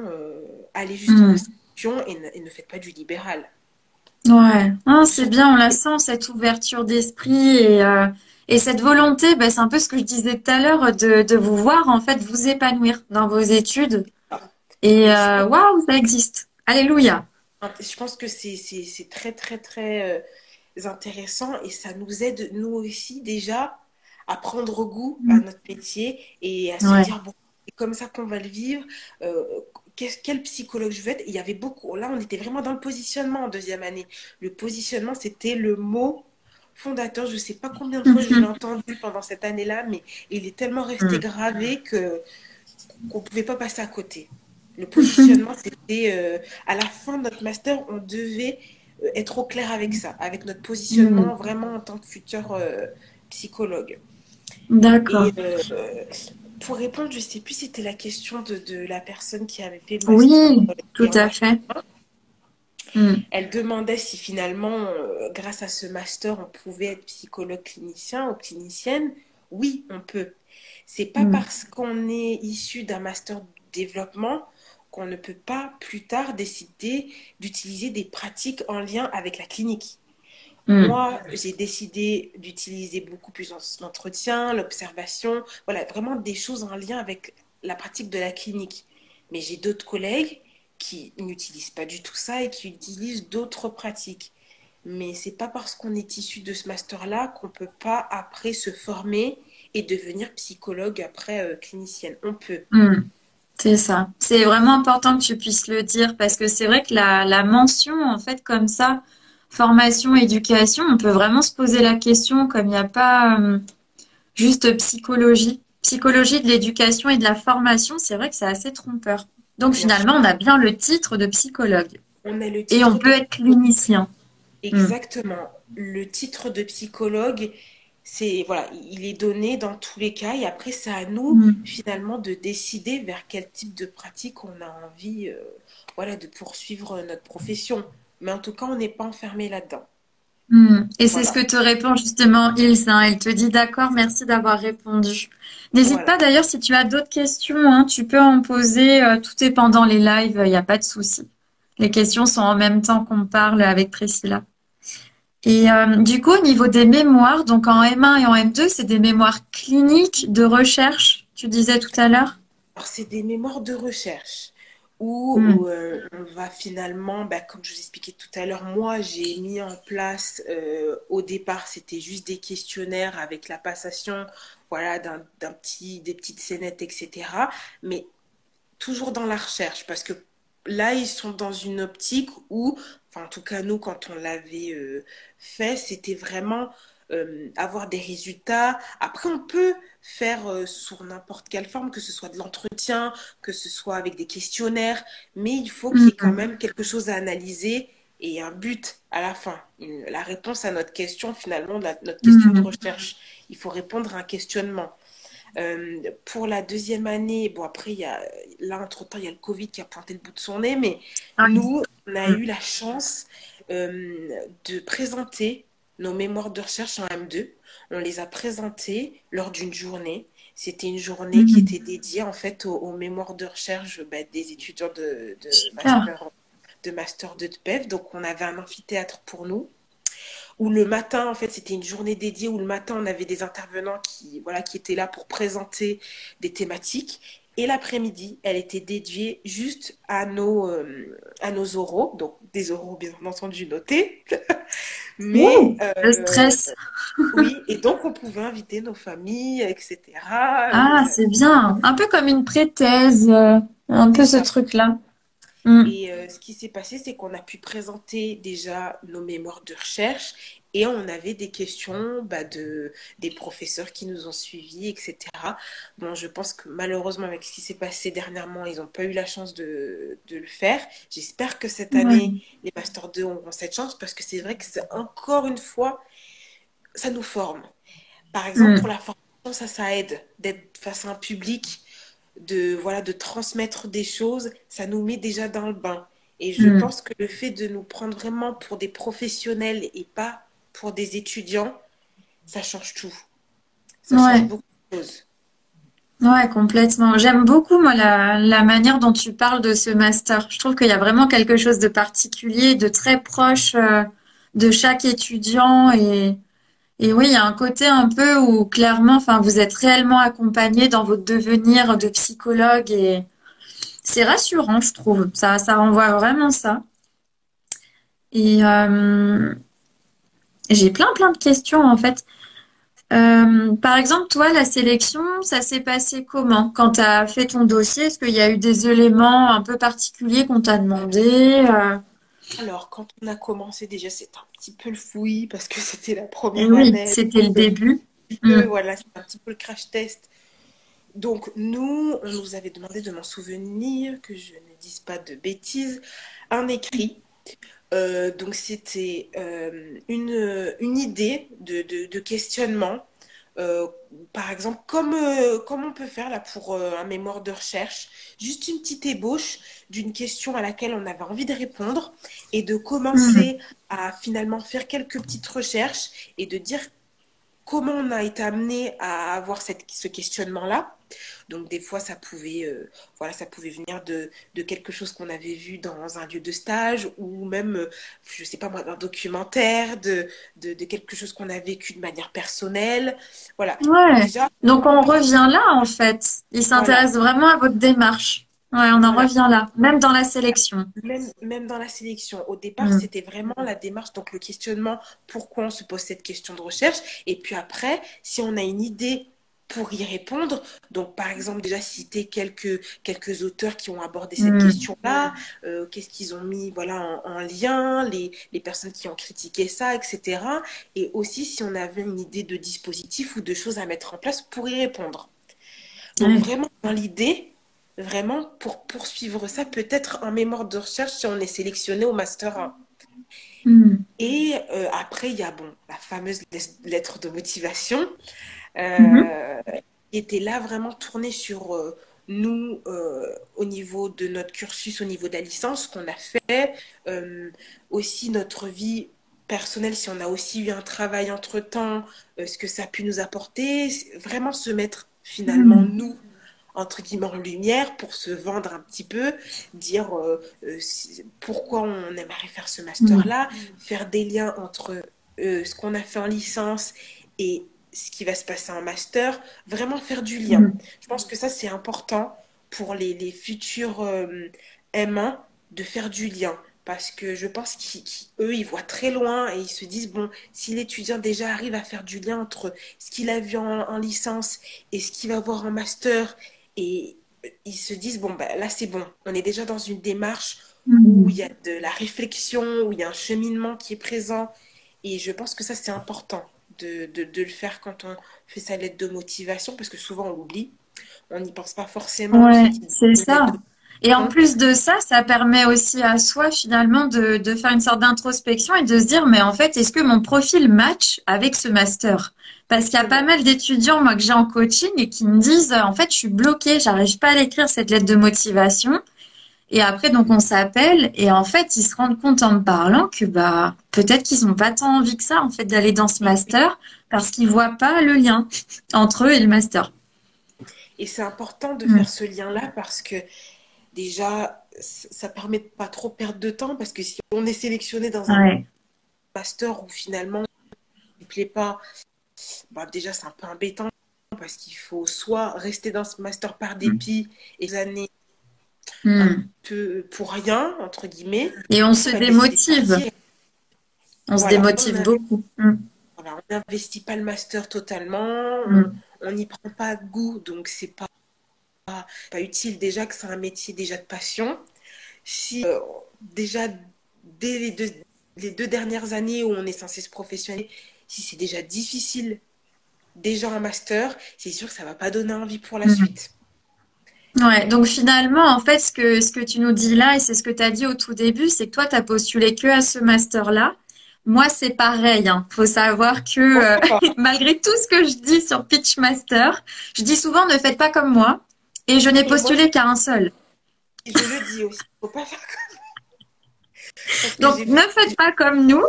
allez juste en Mm. institution et ne faites pas du libéral. Ouais, non, c'est Surtout bien, on la sent, cette ouverture d'esprit et cette volonté, bah, c'est un peu ce que je disais tout à l'heure, de vous voir en fait vous épanouir dans vos études. Et et je waouh, ça existe. Alléluia. Je pense que c'est très, très, très intéressant et ça nous aide, nous aussi, déjà, à prendre goût à Mm. notre métier et à se Ouais. dire, bon, c'est comme ça qu'on va le vivre. euh, quel psychologue je veux être? Et il y avait beaucoup, là, on était vraiment dans le positionnement en deuxième année. Le positionnement, c'était le mot fondateur. Je ne sais pas combien de fois je l'ai entendu pendant cette année-là, mais il est tellement resté Mm. gravé que qu'on ne pouvait pas passer à côté. Le positionnement, c'était à la fin de notre master, on devait être au clair avec ça, avec notre Mm. positionnement vraiment en tant que futur psychologue. D'accord. Et pour répondre, je ne sais plus si c'était la question de la personne qui avait fait le master Oui, tout et en à a fait fait. un. Mm. Elle demandait si finalement, grâce à ce master, on pouvait être psychologue clinicien ou clinicienne. Oui, on peut. C'est pas Mm. parce qu'on est issu d'un master de développement qu'on ne peut pas plus tard décider d'utiliser des pratiques en lien avec la clinique. Mm. Moi, j'ai décidé d'utiliser beaucoup plus l'entretien, l'observation, voilà, vraiment des choses en lien avec la pratique de la clinique. Mais j'ai d'autres collègues qui n'utilisent pas du tout ça et qui utilisent d'autres pratiques. Mais c'est pas parce qu'on est issu de ce master-là qu'on peut pas après se former et devenir psychologue après clinicienne. On peut. Mm. C'est ça. C'est vraiment important que tu puisses le dire parce que c'est vrai que la mention, en fait, comme ça, formation, éducation, on peut vraiment se poser la question comme il n'y a pas juste psychologie. Psychologie de l'éducation et de la formation, c'est vrai que c'est assez trompeur. Donc Bien sûr. finalement, on a bien le titre de psychologue On a le et on titre peut de être clinicien. Mm. exactement. Le titre de psychologue, c'est voilà, il est donné dans tous les cas et après c'est à nous Mm. finalement de décider vers quel type de pratique on a envie voilà, de poursuivre notre profession. Mais en tout cas, on n'est pas enfermé là-dedans. Hmm. Et c'est ce Voilà. que te répond justement Ilse, hein. Elle te dit d'accord, merci d'avoir répondu. N'hésite Voilà. pas d'ailleurs si tu as d'autres questions, hein, tu peux en poser. Tout est pendant les lives, il n'y a pas de souci. Les questions sont en même temps qu'on parle avec Priscilla. Et du coup, au niveau des mémoires, donc en M1 et en M2, c'est des mémoires cliniques de recherche, tu disais tout à l'heure? Alors, c'est des mémoires de recherche où, Hmm. on va finalement, comme je vous expliquais tout à l'heure, moi j'ai mis en place, au départ c'était juste des questionnaires avec la passation voilà, des petites scénettes, etc. Mais toujours dans la recherche parce que là ils sont dans une optique où, enfin en tout cas nous quand on l'avait fait, c'était vraiment avoir des résultats. Après on peut faire sur n'importe quelle forme, que ce soit de l'entretien, que ce soit avec des questionnaires, mais il faut qu'il y ait quand Hmm. même quelque chose à analyser et un but à la fin. La réponse à notre question finalement, notre question de Hmm. recherche. Il faut répondre à un questionnement. Pour la deuxième année, bon après, là entre-temps, il y a le Covid qui a pointé le bout de son nez, mais Ah oui. nous, on a Hmm. eu la chance de présenter nos mémoires de recherche en M2. On les a présentées lors d'une journée. C'était une journée qui Mhm. était dédiée en fait aux mémoires de recherche bah, des étudiants Super. de master 2 de PEV. Donc on avait un amphithéâtre pour nous où le matin, en fait, c'était une journée dédiée où le matin, on avait des intervenants voilà, qui étaient là pour présenter des thématiques. Et l'après-midi, elle était dédiée juste à nos oraux, donc des oraux bien entendu notés. Mais Ouh, le stress. oui, et donc on pouvait inviter nos familles, etc. Ah, c'est bien. Un peu comme une pré-thèse, un C'est peu ce ça. truc-là. Mm. Et ce qui s'est passé, c'est qu'on a pu présenter déjà nos mémoires de recherche et on avait des questions bah, des professeurs qui nous ont suivis, etc. Bon, je pense que malheureusement, avec ce qui s'est passé dernièrement, ils n'ont pas eu la chance de le faire. J'espère que cette année, Ouais. les Master 2 auront cette chance parce que c'est vrai que c'est encore une fois, ça nous forme. Par exemple, pour Mm. la formation, ça aide d'être face à un public, de, voilà, de transmettre des choses, ça nous met déjà dans le bain. Et je Mm. pense que le fait de nous prendre vraiment pour des professionnels et pas pour des étudiants, ça change tout. Ça change Ouais. beaucoup de choses. Ouais, complètement. J'aime beaucoup, moi, la manière dont tu parles de ce master. Je trouve qu'il y a vraiment quelque chose de particulier, de très proche, de chaque étudiant. Et oui, il y a un côté un peu où, clairement, enfin, vous êtes réellement accompagné dans votre devenir de psychologue et c'est rassurant, je trouve. Ça renvoie vraiment ça. Et j'ai plein de questions, en fait. Par exemple, toi, la sélection, ça s'est passé comment? Quand tu as fait ton dossier, est-ce qu'il y a eu des éléments un peu particuliers qu'on t'a demandé? Alors, quand on a commencé, déjà, c'est un petit peu le fouillis parce que c'était la première Oui, année. c'était le Un début. petit Mm. peu, voilà, c'est un petit peu le crash test. Donc, nous, on nous avait demandé de m'en souvenir, que je ne dise pas de bêtises, un écrit. Donc c'était une idée de questionnement. Euh, Par exemple, comme on peut faire là pour un mémoire de recherche, juste une petite ébauche d'une question à laquelle on avait envie de répondre et de Mm. commencer à finalement faire quelques petites recherches et de dire comment on a été amené à avoir ce questionnement-là. Donc des fois, voilà, ça pouvait venir de quelque chose qu'on avait vu dans un lieu de stage ou même, je sais pas moi, d'un documentaire, de quelque chose qu'on a vécu de manière personnelle. Voilà. Ouais. Déjà, Donc on par- revient là, en fait. Il voilà, s'intéresse vraiment à votre démarche. Ouais, on en voilà. revient là, même dans la sélection. Même dans la sélection, au départ, Mm. c'était vraiment la démarche, donc le questionnement, pourquoi on se pose cette question de recherche. Et puis après, si on a une idée pour y répondre, donc par exemple déjà citer quelques auteurs qui ont abordé cette Mm. question-là, qu'est-ce qu'ils ont mis voilà, en lien, les personnes qui ont critiqué ça, etc. Et aussi si on avait une idée de dispositif ou de choses à mettre en place pour y répondre. Donc Ouais. vraiment, dans l'idée, vraiment, pour poursuivre ça, peut-être en mémoire de recherche si on est sélectionné au Master 1. Mm. Et après, il y a bon, la fameuse lettre de motivation Mhm. euh, qui était là vraiment tournée sur nous au niveau de notre cursus, au niveau de la licence qu'on a fait, euh, aussi notre vie personnelle, si on a aussi eu un travail entre-temps, ce que ça a pu nous apporter, vraiment se mettre finalement Mm. nous entre guillemets en lumière pour se vendre un petit peu, dire pourquoi on aimerait faire ce Mm. master-là, faire des liens entre ce qu'on a fait en licence et ce qui va se passer en master, vraiment faire du lien. Mm. Je pense que ça, c'est important pour les futurs M1 de faire du lien. Parce que je pense qu'eux, ils voient très loin et ils se disent, bon, si l'étudiant déjà arrive à faire du lien entre ce qu'il a vu en licence et ce qu'il va voir en master, et ils se disent, bon, bah, là, c'est bon. On est déjà dans une démarche où il Mm. y a de la réflexion, où il y a un cheminement qui est présent. Et je pense que ça, c'est important de le faire quand on fait sa lettre de motivation, parce que souvent, on l'oublie. On n'y pense pas forcément, on se Ouais, dit c'est une lettre ça. de Et en motivation. plus de ça, ça permet aussi à soi finalement de faire une sorte d'introspection et de se dire, mais en fait, est-ce que mon profil match avec ce master? Parce qu'il y a C'est pas vrai. mal d'étudiants, moi, que j'ai en coaching et qui me disent, en fait, je suis bloquée, j'arrive pas à l'écrire cette lettre de motivation. Et après, donc, on s'appelle et en fait, ils se rendent compte en me parlant que bah, peut-être qu'ils ont pas tant envie que ça, en fait, d'aller dans ce master parce qu'ils voient pas le lien entre eux et le master. Et c'est important de faire Mm. ce lien-là parce que déjà, ça permet de pas trop perdre de temps parce que si on est sélectionné dans un Ouais. master où finalement il ne plaît pas, bah déjà c'est un peu embêtant parce qu'il faut soit rester dans ce master par Mm. dépit et des années un Mm. peu pour rien, entre guillemets, Et on se bah, décider de démotive. partir. On se Voilà, démotive beaucoup. Mm. voilà, on n'investit pas le master totalement, Mm. on n'y prend pas goût, donc c'est pas utile déjà que c'est un métier déjà de passion. Si déjà dès les deux dernières années où on est censé se professionnaliser, si c'est déjà difficile, déjà en master, c'est sûr que ça va pas donner envie pour la Mm. suite. Ouais, donc finalement, en fait, ce que tu nous dis là, et c'est ce que tu as dit au tout début, c'est que toi, tu as postulé que à ce master-là. Moi, c'est pareil, hein. Faut savoir que D'accord. malgré tout ce que je dis sur Pitchmaster, je dis souvent ne faites pas comme moi, et je n'ai Et moi, postulé qu'à un seul. je le dis aussi, faut pas faire parce que Donc, j'ai ne fait. faites pas comme nous,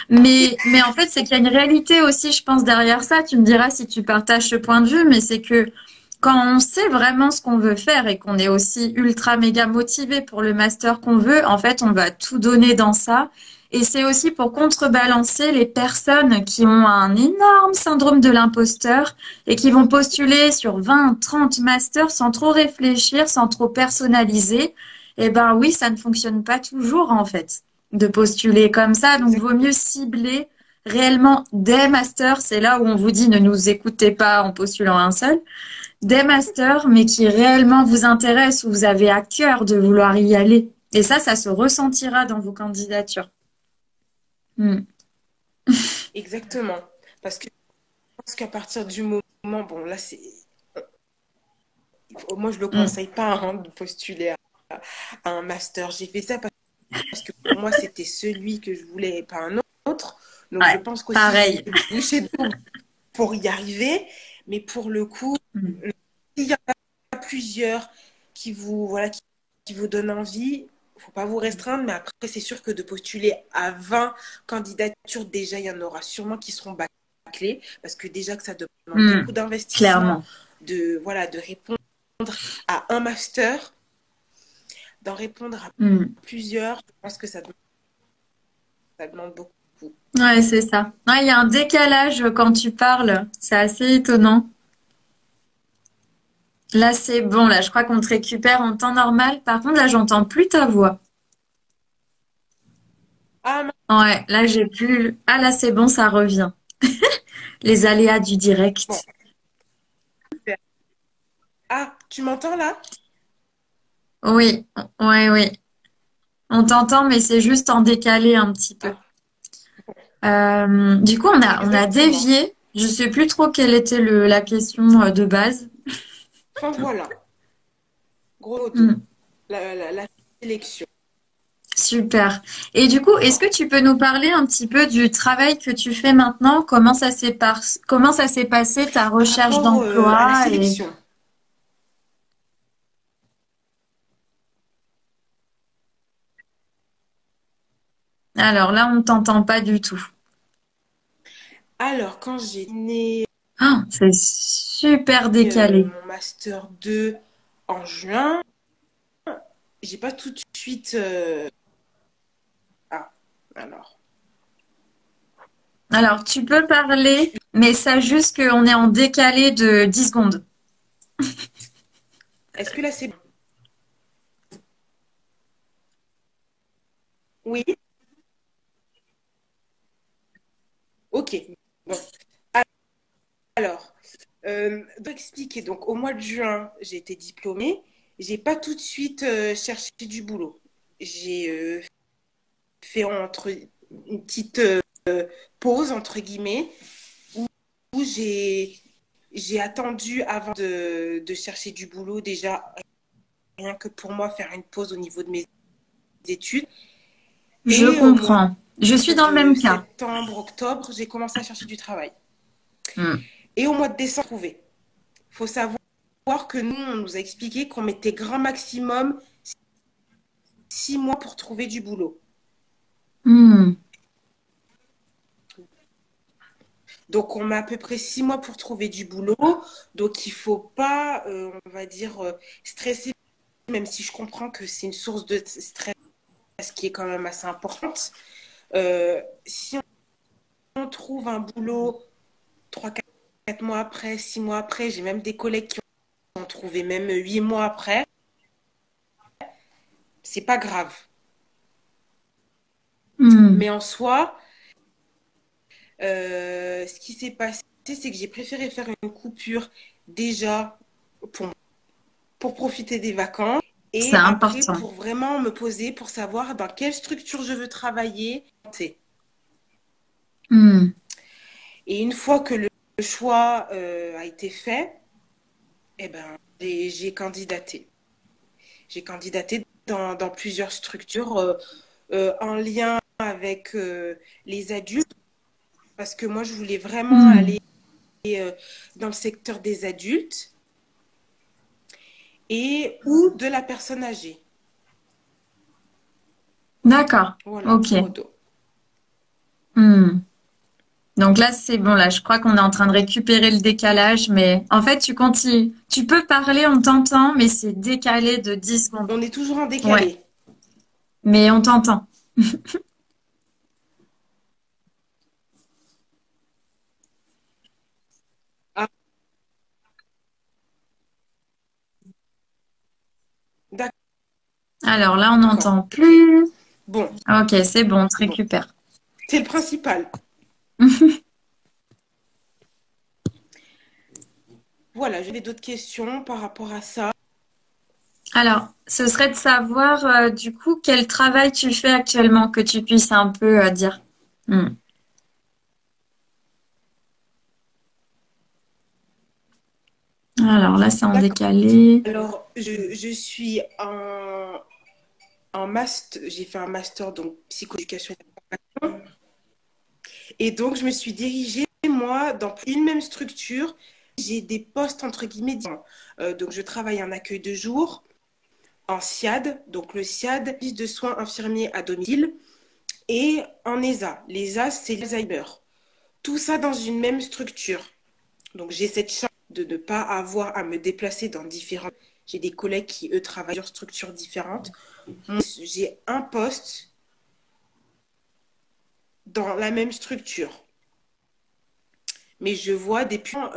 mais en fait, c'est qu'il y a une réalité aussi, je pense, derrière ça. Tu me diras si tu partages ce point de vue, mais c'est que quand on sait vraiment ce qu'on veut faire et qu'on est aussi ultra méga motivé pour le master qu'on veut, en fait, on va tout donner dans ça. Et c'est aussi pour contrebalancer les personnes qui ont un énorme syndrome de l'imposteur et qui vont postuler sur 20, 30 masters sans trop réfléchir, sans trop personnaliser. Eh ben oui, ça ne fonctionne pas toujours, en fait, de postuler comme ça. Donc, Exact. vaut mieux cibler réellement des masters. C'est là où on vous dit ne nous écoutez pas en postulant un seul des masters, mais qui réellement vous intéressent, où vous avez à cœur de vouloir y aller. Et ça se ressentira dans vos candidatures. Hmm. Exactement. Parce que je pense qu'à partir du moment, bon là c'est, moi je le Hmm. conseille pas hein, de postuler à un master. J'ai fait ça parce que pour moi c'était celui que je voulais et pas un autre. Donc je Ouais, pense qu'aussi j'ai pareil. été bouchée double pour y arriver. Mais pour le coup, Hmm. s'il y en a plusieurs voilà, qui vous donnent envie, faut pas vous restreindre. Mais après, c'est sûr que de postuler à 20 candidatures, déjà, il y en aura sûrement qui seront bâclées. Parce que déjà que ça demande Hmm. beaucoup d'investissement, Clairement. voilà, de répondre à un master, d'en répondre à Hmm. plusieurs. Je pense que ça demande beaucoup. Ouais, c'est ça. Ouais, il y a un décalage quand tu parles. C'est assez étonnant. Là, c'est bon. Là, je crois qu'on te récupère en temps normal. Par contre, là, j'entends plus ta voix. Ah, Ouais, là, j'ai plus. Ah, là, c'est bon, ça revient. Les aléas du bon, direct. super. Ah, tu m'entends là? Oui, oui, oui. On t'entend, mais c'est juste en décalé un petit peu. Ah, Du coup, on a exactement. dévié. Je sais plus trop quelle était la question de base. Enfin voilà, gros modo, Hmm, la sélection. super. Et du coup, est-ce que tu peux nous parler un petit peu du travail que tu fais maintenant? Comment ça s'est passé ta Par recherche rapport à la d'emploi et sélection. alors là, on t'entend pas du tout. Alors, quand j'ai né Ah, c'est super décalé. mon master 2 en juin, j'ai pas tout de suite. Ah, alors. Alors, tu peux parler, mais ça juste qu'on est en décalé de 10 secondes. Est-ce que là c'est bon? Oui, ok. Bon. Alors, pour expliquer, donc au mois de juin, j'ai été diplômée. J'ai pas tout de suite cherché du boulot. J'ai fait une petite pause, entre guillemets, où j'ai attendu avant de chercher du boulot, déjà, rien que pour moi, faire une pause au niveau de mes études. Je Et au mois comprends. Je suis dans le de même cas. septembre, octobre, j'ai commencé à chercher du travail. Hmm. Et au mois de décembre, trouvé. Il faut savoir que nous, on nous a expliqué qu'on mettait grand maximum 6 mois pour trouver du boulot. Hmm. Donc, on met à peu près 6 mois pour trouver du boulot. Donc, il faut pas, on va dire, stresser, même si je comprends que c'est une source de stress qui est quand même assez importante. Si on trouve un boulot 3, 4 mois après, 6 mois après, j'ai même des collègues qui ont trouvé même 8 mois après, c'est pas grave. Hmm. Mais en soi, ce qui s'est passé, c'est que j'ai préféré faire une coupure déjà pour, pour profiter des vacances C'est et après important. pour vraiment me poser pour savoir dans quelle structure je veux travailler. Hmm. Et une fois que le choix a été fait, eh ben, j'ai candidaté. J'ai candidaté dans plusieurs structures en lien avec les adultes parce que moi, je voulais vraiment Hmm. aller dans le secteur des adultes et ou de la personne âgée. D'accord. Voilà, Ok. grosso modo. Hmm. Donc là, c'est bon. Là, je crois qu'on est en train de récupérer le décalage. Mais en fait, tu continues. Tu peux parler, on t'entend, mais c'est décalé de 10 secondes. On est toujours en Ouais. décalé. Mais on t'entend. Ah, Alors là, on d'accord, n'entend ok. plus. Bon, Ok, c'est bon, on te bon, récupère. c'est le principal. Voilà, j'avais d'autres questions par rapport à ça. Alors, ce serait de savoir, du coup, quel travail tu fais actuellement, que tu puisses un peu dire. Hmm. Alors là, c'est en D'accord. décalé. Alors, je suis en master, j'ai fait un master donc psychoéducation. Et donc, je me suis dirigée, moi, dans une même structure. J'ai des postes, entre guillemets, différents. Donc, je travaille en accueil de jour, en SIAD, donc le SIAD, service de soins infirmiers à domicile, et en ESA. L'ESA, c'est l'Alzheimer. Tout ça dans une même structure. Donc, j'ai cette chance de ne pas avoir à me déplacer dans différentes. J'ai des collègues qui, eux, travaillent sur structures différentes. Moi, j'ai un poste dans la même structure. Mais je vois des points,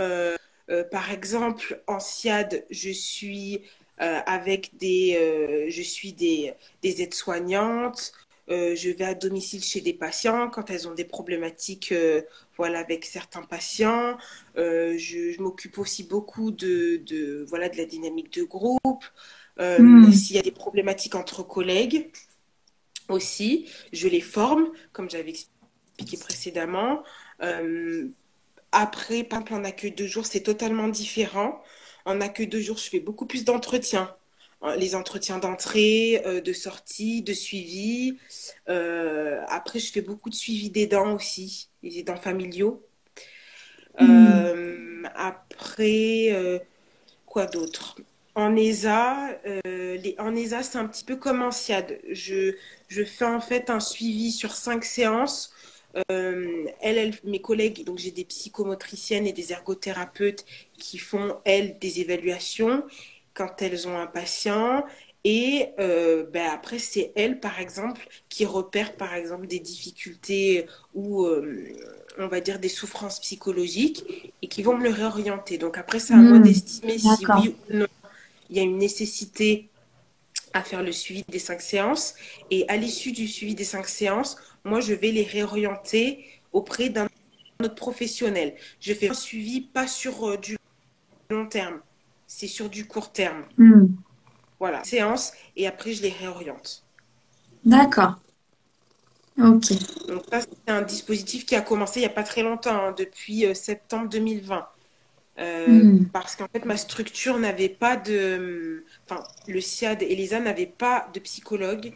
par exemple, en SIAD, je suis je suis des aides-soignantes. Je vais à domicile chez des patients quand elles ont des problématiques, voilà, avec certains patients. Je m'occupe aussi beaucoup voilà, de la dynamique de groupe. Hmm. S'il y a des problématiques entre collègues aussi, je les forme, comme j'avais expliqué précédemment. Euh, Après, par exemple, en accueil de jour, c'est totalement différent. En accueil de jour, je fais beaucoup plus d'entretiens. Les entretiens d'entrée, de sortie, de suivi. Après, je fais beaucoup de suivi des dents aussi, les aidants familiaux. Hmm. Après, quoi d'autre? En ESA, en ESA, c'est un petit peu comme en SIAD. Je fais en fait un suivi sur 5 séances. Mes collègues, donc j'ai des psychomotriciennes et des ergothérapeutes qui font, elles, des évaluations quand elles ont un patient. Et ben après, c'est elles, par exemple, qui repèrent, par exemple, des difficultés ou, on va dire, des souffrances psychologiques et qui vont me le réorienter. Donc après, c'est à moi Hmm. d'estimer si D'accord. oui ou non il y a une nécessité à faire le suivi des 5 séances. Et à l'issue du suivi des 5 séances, moi, je vais les réorienter auprès d'un autre professionnel. Je fais un suivi pas sur du long terme, c'est sur du court terme. Hmm. Voilà, séance, et après, je les réoriente. D'accord. Ok. Donc ça, c'est un dispositif qui a commencé il n'y a pas très longtemps, hein, depuis septembre 2020. Hmm. Parce qu'en fait, ma structure n'avait pas de... Enfin, le SIAD et l'ESA n'avaient pas de psychologue.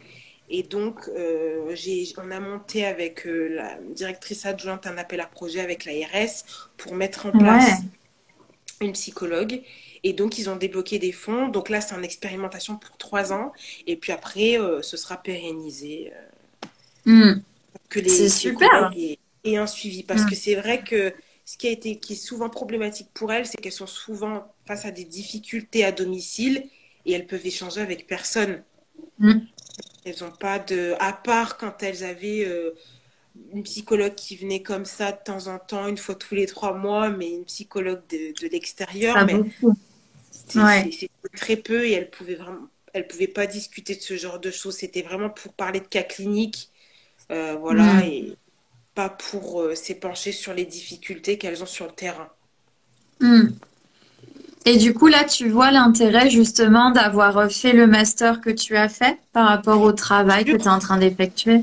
Et donc, on a monté avec la directrice adjointe un appel à projet avec l'ARS pour mettre en Ouais. place une psychologue. Et donc, ils ont débloqué des fonds. Donc là, c'est en expérimentation pour 3 ans. Et puis après, ce sera pérennisé. Hmm. Que C'est les super. collègues aient un suivi. Parce Hmm. que c'est vrai que qui est souvent problématique pour elles, c'est qu'elles sont souvent face à des difficultés à domicile et elles peuvent échanger avec personne. Mm. Elles n'ont pas de, à part quand elles avaient une psychologue qui venait comme ça de temps en temps, une fois tous les 3 mois, mais une psychologue de l'extérieur, Pas mais beaucoup. Ouais. c'est très peu et elles pouvaient pas discuter de ce genre de choses. C'était vraiment pour parler de cas cliniques, voilà, Mm. et pas pour s'épancher sur les difficultés qu'elles ont sur le terrain. Mm. Et du coup, là, tu vois l'intérêt justement d'avoir fait le master que tu as fait par rapport au travail que tu es en train d'effectuer.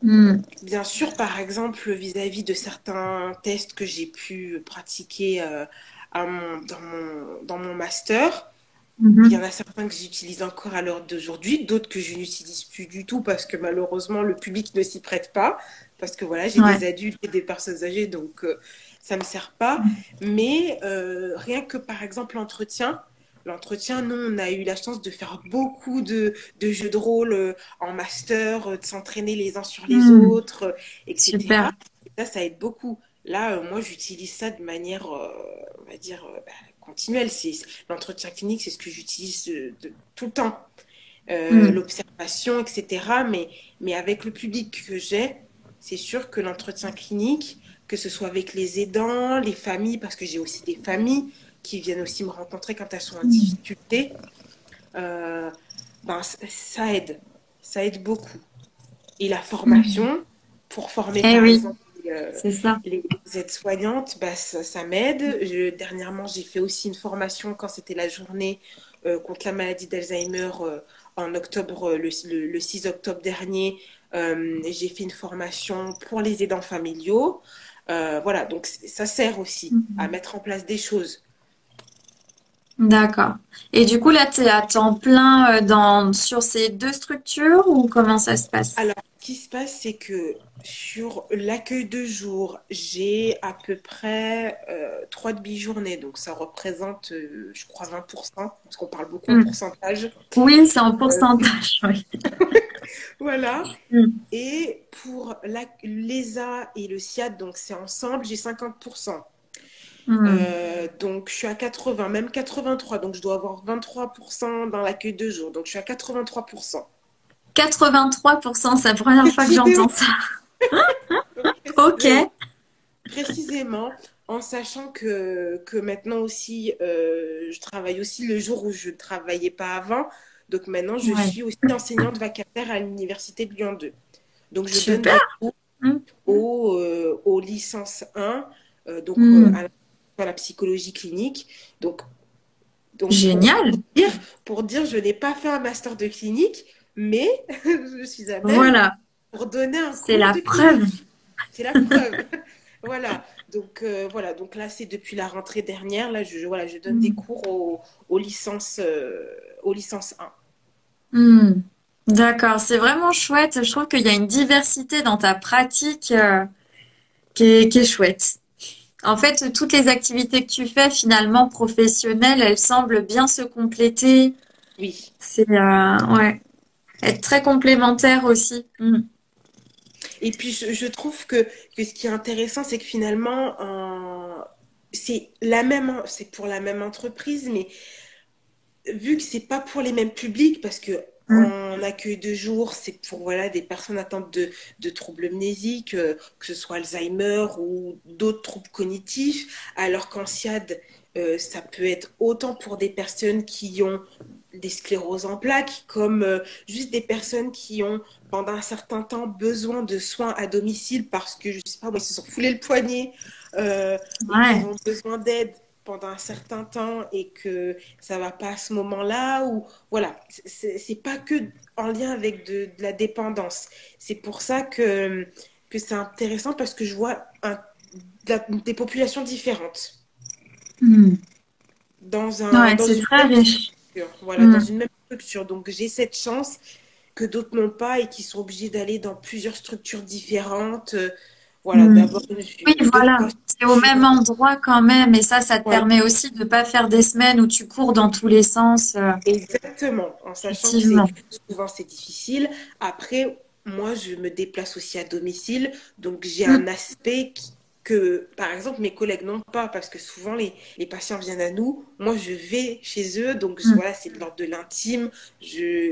Mm. Bien sûr, par exemple, vis-à-vis de certains tests que j'ai pu pratiquer dans mon master, il y en Mhm. a certains que j'utilise encore à l'heure d'aujourd'hui, d'autres que je n'utilise plus du tout parce que malheureusement le public ne s'y prête pas, parce que voilà, j'ai Ouais. des adultes et des personnes âgées, donc ça ne me sert pas. Mais rien que par exemple l'entretien, nous, on a eu la chance de faire beaucoup de jeux de rôle en master, de s'entraîner les uns sur les Mm. autres, etc. Super. Et ça aide beaucoup. Là, moi, j'utilise ça de manière, on va dire, continuelle. L'entretien clinique, c'est ce que j'utilise tout le temps. Mm. L'observation, etc. Mais avec le public que j'ai, c'est sûr que l'entretien clinique, que ce soit avec les aidants, les familles, parce que j'ai aussi des familles qui viennent aussi me rencontrer quand elles sont en difficulté, euh, ben, ça aide. Ça aide beaucoup. Et la Mm. formation, pour former Eh par oui, exemple c'est ça. les aides-soignantes, bah, ça m'aide. Dernièrement, j'ai fait aussi une formation quand c'était la journée contre la maladie d'Alzheimer en octobre, le 6 octobre dernier. J'ai fait une formation pour les aidants familiaux. Voilà, donc ça sert aussi à Mm. mettre en place des choses. D'accord. Et du coup, là, tu es à temps plein sur ces deux structures ou comment ça se passe? Alors, ce qui se passe, c'est que sur l'accueil de jour, j'ai à peu près 3 demi-journées. Donc, ça représente, je crois, 20%, parce qu'on parle beaucoup en Mm. pourcentage. Oui, c'est en Euh, pourcentage, oui. voilà. Mm. Et pour l'ESA et le SIAD, donc c'est ensemble, j'ai 50%. Mm. Donc, je suis à 80, même 83. Donc, je dois avoir 23% dans l'accueil de jour. Donc, je suis à 83%. 83%, c'est la première fois que Précisément. j'entends ça. Donc, Ok. précisément, en sachant que maintenant aussi, je travaille aussi le jour où je ne travaillais pas avant. Donc maintenant, je Ouais. suis aussi enseignante vacataire à l'Université de Lyon 2. Donc je donne Super. des cours Mm. aux licences 1, Mm. à la psychologie clinique. Donc, donc Génial. pour dire, je n'ai pas fait un master de clinique, mais je suis à même Voilà. pour donner un C'est cours la de preuve. clinique. C'est la preuve. Voilà. Voilà. Donc là, c'est depuis la rentrée dernière. Là, voilà, je donne des Mm. cours aux licences 1. Mm. D'accord. C'est vraiment chouette. Je trouve qu'il y a une diversité dans ta pratique qui est chouette. En fait, toutes les activités que tu fais, finalement, professionnelles, elles semblent bien se compléter. Oui. C'est, ouais, être très complémentaire aussi. Mm. Et puis, je trouve que ce qui est intéressant, c'est que finalement, c'est pour la même entreprise, mais vu que c'est pas pour les mêmes publics, parce que Mm. en accueil de jour, c'est pour voilà, des personnes atteintes de troubles amnésiques, que ce soit Alzheimer ou d'autres troubles cognitifs, alors qu'en SIAD, ça peut être autant pour des personnes qui ont des scléroses en plaques, comme juste des personnes qui ont pendant un certain temps besoin de soins à domicile parce que, je sais pas, moi, ils se sont foulés le poignet et qu'ils Ouais. ont besoin d'aide pendant un certain temps et que ça va pas à ce moment-là ou voilà, c'est pas que en lien avec de la dépendance. C'est pour ça que c'est intéressant parce que je vois des populations différentes Mm. Ouais, dans c'est une très même riche. structure. Voilà, dans Mm. une même structure. Donc j'ai cette chance que d'autres n'ont pas et qui sont obligés d'aller dans plusieurs structures différentes. Voilà, Mm. d'avoir Oui, deux voilà. postes C'est au même endroit quand même. Et ça te voilà, permet aussi de pas faire des semaines où tu cours dans tous les sens. exactement, en sachant que Effectivement. souvent c'est difficile. Après, moi, je me déplace aussi à domicile, donc j'ai un Mm. aspect que, par exemple, mes collègues n'ont pas, parce que souvent les patients viennent à nous, moi je vais chez eux, donc Mm. voilà, c'est de l'ordre de l'intime,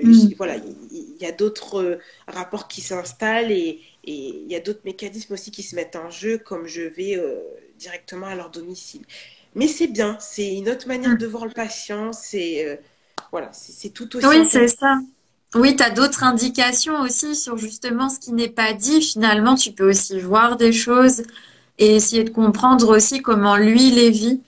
Mm. voilà, il y a d'autres rapports qui s'installent et il y a d'autres mécanismes aussi qui se mettent en jeu, comme je vais directement à leur domicile. Mais c'est bien, c'est une autre manière de Mm. voir le patient, voilà, c'est tout aussi Oui, c'est intéressant. ça. Oui, tu as d'autres indications aussi sur justement ce qui n'est pas dit. Finalement, tu peux aussi voir des choses et essayer de comprendre aussi comment lui les vit.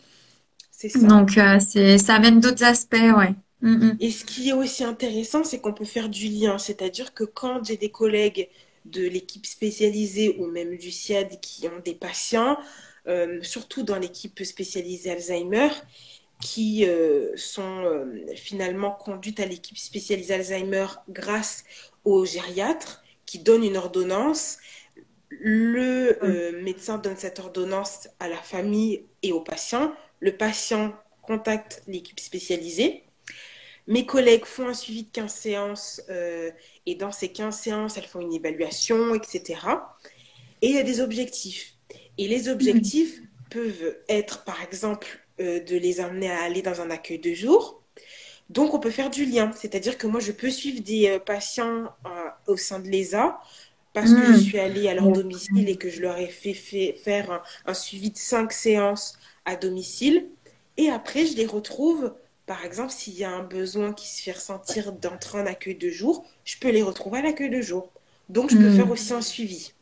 C'est ça. Donc, ça amène d'autres aspects, ouais. Mm, mm. Et ce qui est aussi intéressant, c'est qu'on peut faire du lien. C'est-à-dire que quand j'ai des collègues de l'équipe spécialisée ou même du SIAD qui ont des patients, surtout dans l'équipe spécialisée Alzheimer, qui sont finalement conduites à l'équipe spécialisée Alzheimer grâce au gériatre qui donne une ordonnance. Le médecin donne cette ordonnance à la famille et au patient. Le patient contacte l'équipe spécialisée. Mes collègues font un suivi de 15 séances et dans ces 15 séances, elles font une évaluation, etc. Et il y a des objectifs. Et les Mm. objectifs peuvent être, par exemple, de les amener à aller dans un accueil de jour. Donc, on peut faire du lien. C'est-à-dire que moi, je peux suivre des patients au sein de l'ESA parce que je Mm. suis allée à leur Ouais. domicile et que je leur ai fait faire un suivi de 5 séances à domicile. Et après, je les retrouve, par exemple, s'il y a un besoin qui se fait ressentir d'entrer en accueil de jour, je peux les retrouver à l'accueil de jour. Donc, je peux faire Mm. aussi un suivi.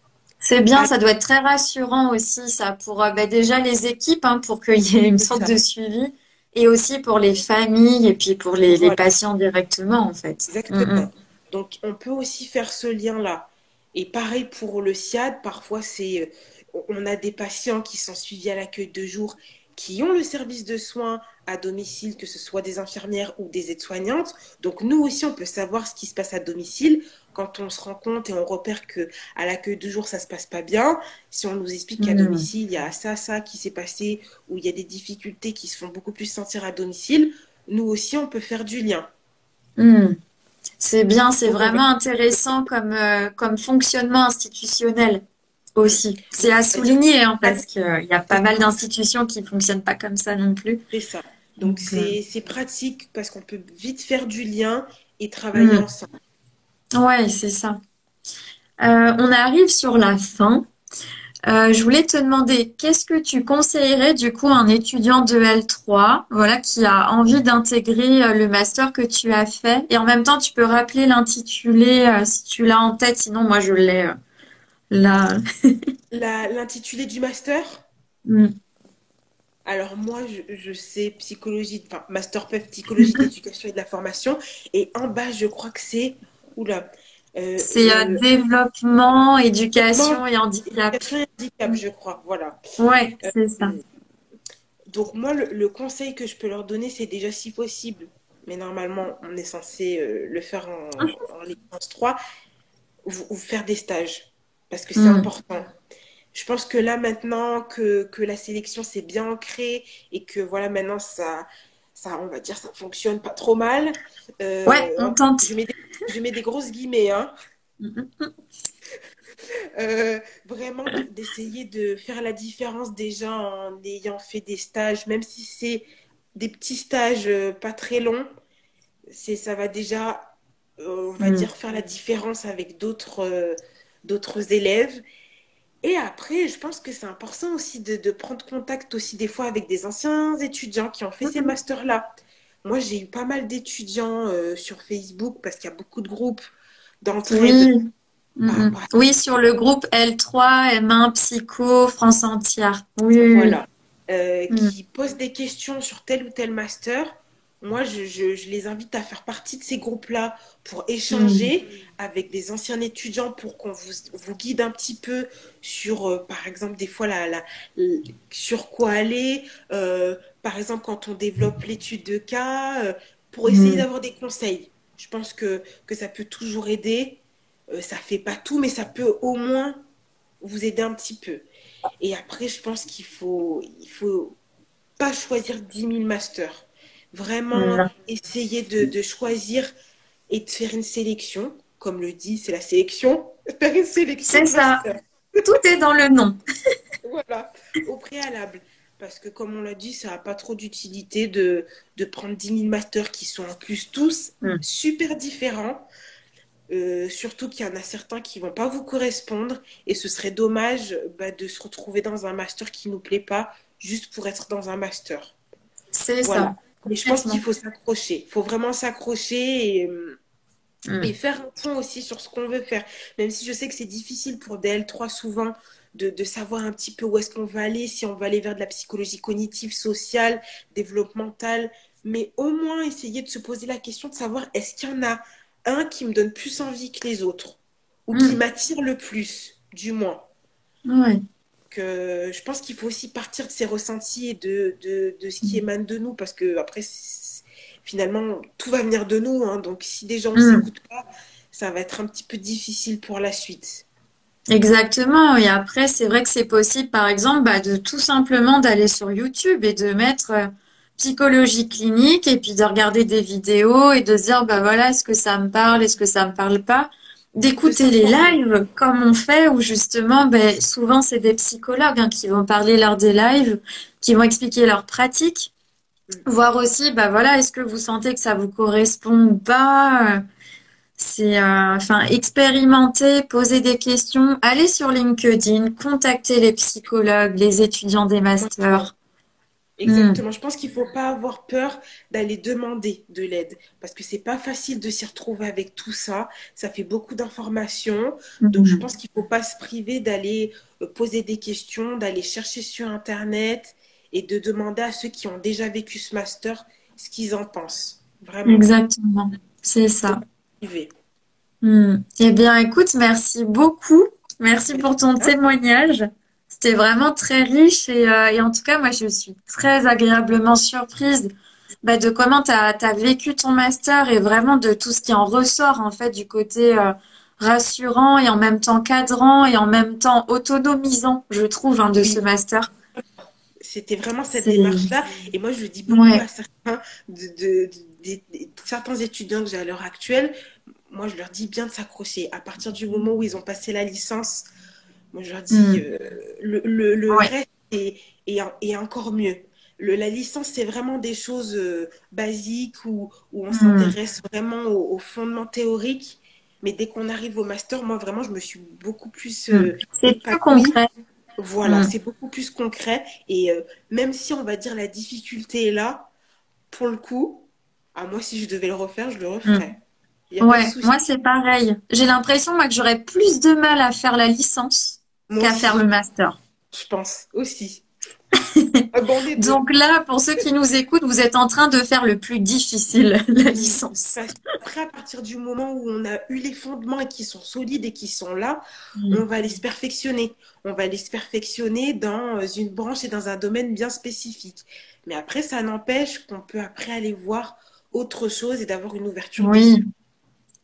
C'est bien, Ah, ça doit être très rassurant aussi, ça, pour ben, déjà les équipes, hein, pour qu'il y ait une c'est sorte ça. de suivi, et aussi pour les familles, et puis pour les Voilà, patients directement, en fait. Mm, exactement. Donc, on peut aussi faire ce lien-là. Et pareil pour le SIAD, parfois, on a des patients qui sont suivis à l'accueil de jour, qui ont le service de soins à domicile, que ce soit des infirmières ou des aides-soignantes. Donc, nous aussi, on peut savoir ce qui se passe à domicile. Quand on se rend compte et on repère que à l'accueil de jour, ça se passe pas bien, si on nous explique qu'à mm, domicile, il y a ça qui s'est passé, ou il y a des difficultés qui se font beaucoup plus sentir à domicile, nous aussi, on peut faire du lien. mm, mm. C'est bien, c'est Donc, on va vraiment intéressant comme fonctionnement institutionnel aussi. C'est à C'est-à-dire, souligner, hein, parce qu'il y a pas mal d'institutions qui fonctionnent pas comme ça non plus. c'est ça. Donc, Donc, c'est pratique parce qu'on peut vite faire du lien et travailler mm. ensemble. Ouais, c'est ça. On arrive sur la fin. Je voulais te demander, qu'est-ce que tu conseillerais du coup à un étudiant de L3, voilà, qui a envie d'intégrer le master que tu as fait, et en même temps, tu peux rappeler l'intitulé si tu l'as en tête, sinon moi je l'ai là. L'intitulé du master, Mm. alors moi, je sais psychologie, enfin, master PEF, psychologie de l'éducation et de la formation. Et en bas, je crois que c'est, oula, C'est développement, développement, éducation et handicap. éducation et handicap, Mm. je crois. Voilà. Ouais, c'est ça. Donc moi, le conseil que je peux leur donner, c'est déjà si possible, mais normalement, on est censé le faire en licence 3, vous faire des stages, parce que c'est Mm. important. Je pense que là, maintenant que la sélection s'est bien ancrée et que voilà, maintenant, on va dire, ça fonctionne pas trop mal, Ouais, on je tente. mets je mets des grosses guillemets, hein, Mm, mm, vraiment d'essayer de faire la différence déjà en ayant fait des stages, même si c'est des petits stages pas très longs, ça va déjà, on va mm. dire, faire la différence avec d'autres élèves. Et après, je pense que c'est important aussi de prendre contact aussi des fois avec des anciens étudiants qui ont fait ces Mm. masters-là. Moi, j'ai eu pas mal d'étudiants sur Facebook parce qu'il y a beaucoup de groupes d'entraide Oui. Mm, par mm. rapport à Oui, sur le groupe L3, M1, Psycho, France entière. Oui, oui, voilà, oui. qui posent des questions sur tel ou tel master. Moi, je les invite à faire partie de ces groupes-là pour Mm, échanger avec des anciens étudiants pour qu'on vous guide un petit peu sur, par exemple, des fois, sur quoi aller. Par exemple, quand on développe l'étude de cas, pour essayer mm, d'avoir des conseils. Je pense que ça peut toujours aider. Ça fait pas tout, mais ça peut au moins vous aider un petit peu. Et après, je pense qu'il faut pas choisir 10 000 masters. Vraiment mm. essayer de choisir et de faire une sélection. Comme le dit, c'est la sélection. Faire une sélection C'est de ça. masters. Tout est dans le nom. Voilà, au préalable. Parce que comme on l'a dit, ça n'a pas trop d'utilité de prendre 10 000 masters qui sont en plus tous Mm. super différents. Surtout qu'il y en a certains qui vont pas vous correspondre. Et ce serait dommage de se retrouver dans un master qui nous plaît pas juste pour être dans un master. C'est Voilà. ça, Mais je pense qu'il complètement. faut s'accrocher. Il faut vraiment s'accrocher et Mm. faire un point aussi sur ce qu'on veut faire. Même si je sais que c'est difficile pour des L3 souvent de savoir un petit peu où est-ce qu'on va aller, si on va aller vers de la psychologie cognitive, sociale, développementale. Mais au moins essayer de se poser la question de savoir est-ce qu'il y en a un qui me donne plus envie que les autres ou qui Mm. m'attire le plus, du moins. Ouais. Que je pense qu'il faut aussi partir de ses ressentis et de ce qui émane de nous parce que après finalement tout va venir de nous, hein. Donc si déjà on ne Mm. s'écoute pas, ça va être un petit peu difficile pour la suite. Exactement. Et après, c'est vrai que c'est possible, par exemple, de tout simplement d'aller sur YouTube et de mettre psychologie clinique et puis de regarder des vidéos et de se dire, bah voilà, est-ce que ça me parle, est-ce que ça me parle pas? De D'écouter les s'informer. lives comme on fait, où justement, ben, souvent c'est des psychologues qui vont parler lors des lives, qui vont expliquer leurs pratiques, Mm. voir aussi, bah voilà, est-ce que vous sentez que ça vous correspond ou pas? C'est enfin expérimenter, poser des questions, aller sur LinkedIn, contacter les psychologues, les étudiants des Exactement. masters. Hmm. Exactement. Je pense qu'il ne faut pas avoir peur d'aller demander de l'aide parce que c'est pas facile de s'y retrouver avec tout ça. Ça fait beaucoup d'informations. Donc, je Hmm. pense qu'il ne faut pas se priver d'aller poser des questions, d'aller chercher sur Internet et de demander à ceux qui ont déjà vécu ce master ce qu'ils en pensent. Vraiment. Exactement, c'est Faut ça. pas se priver. Eh bien, écoute, merci beaucoup. Merci De pour ton rien. témoignage. C'était vraiment très riche et en tout cas, moi, je suis très agréablement surprise de comment tu as vécu ton master et vraiment de tout ce qui en ressort, en fait, du côté rassurant et en même temps cadrant et en même temps autonomisant, je trouve, de ce Oui, master. c'était vraiment cette C'est... démarche-là. Et moi, je le dis beaucoup Ouais. à certains, certains étudiants que j'ai à l'heure actuelle. Moi, je leur dis bien de s'accrocher. À partir du moment où ils ont passé la licence, moi, je leur dis Hmm. le Ouais. reste est encore mieux. La licence, c'est vraiment des choses basiques où on Hmm. s'intéresse vraiment aux fondements théoriques. Mais dès qu'on arrive au master, moi, vraiment, je me suis beaucoup plus Hmm. C'est plus épanouie. concret. Voilà, Hmm. c'est beaucoup plus concret. Et même si on va dire la difficulté est là, pour le coup, à moi, si je devais le refaire, je le Hmm. referais. Il n'y a pas de Ouais, souci. moi c'est pareil. J'ai l'impression moi que j'aurais plus de mal à faire la licence Moi qu'à faire le aussi, master. je pense aussi. Ah bon, les deux. Donc là, pour ceux qui nous écoutent, vous êtes en train de faire le plus difficile, la Oui. licence. Parce qu'après, à partir du moment où on a eu les fondements et qui sont solides et qui sont là, on Mm. va aller se perfectionner. On va aller se perfectionner dans une branche et dans un domaine bien spécifique. Mais après, ça n'empêche qu'on peut après aller voir autre chose et d'avoir une ouverture Oui, d'esprit.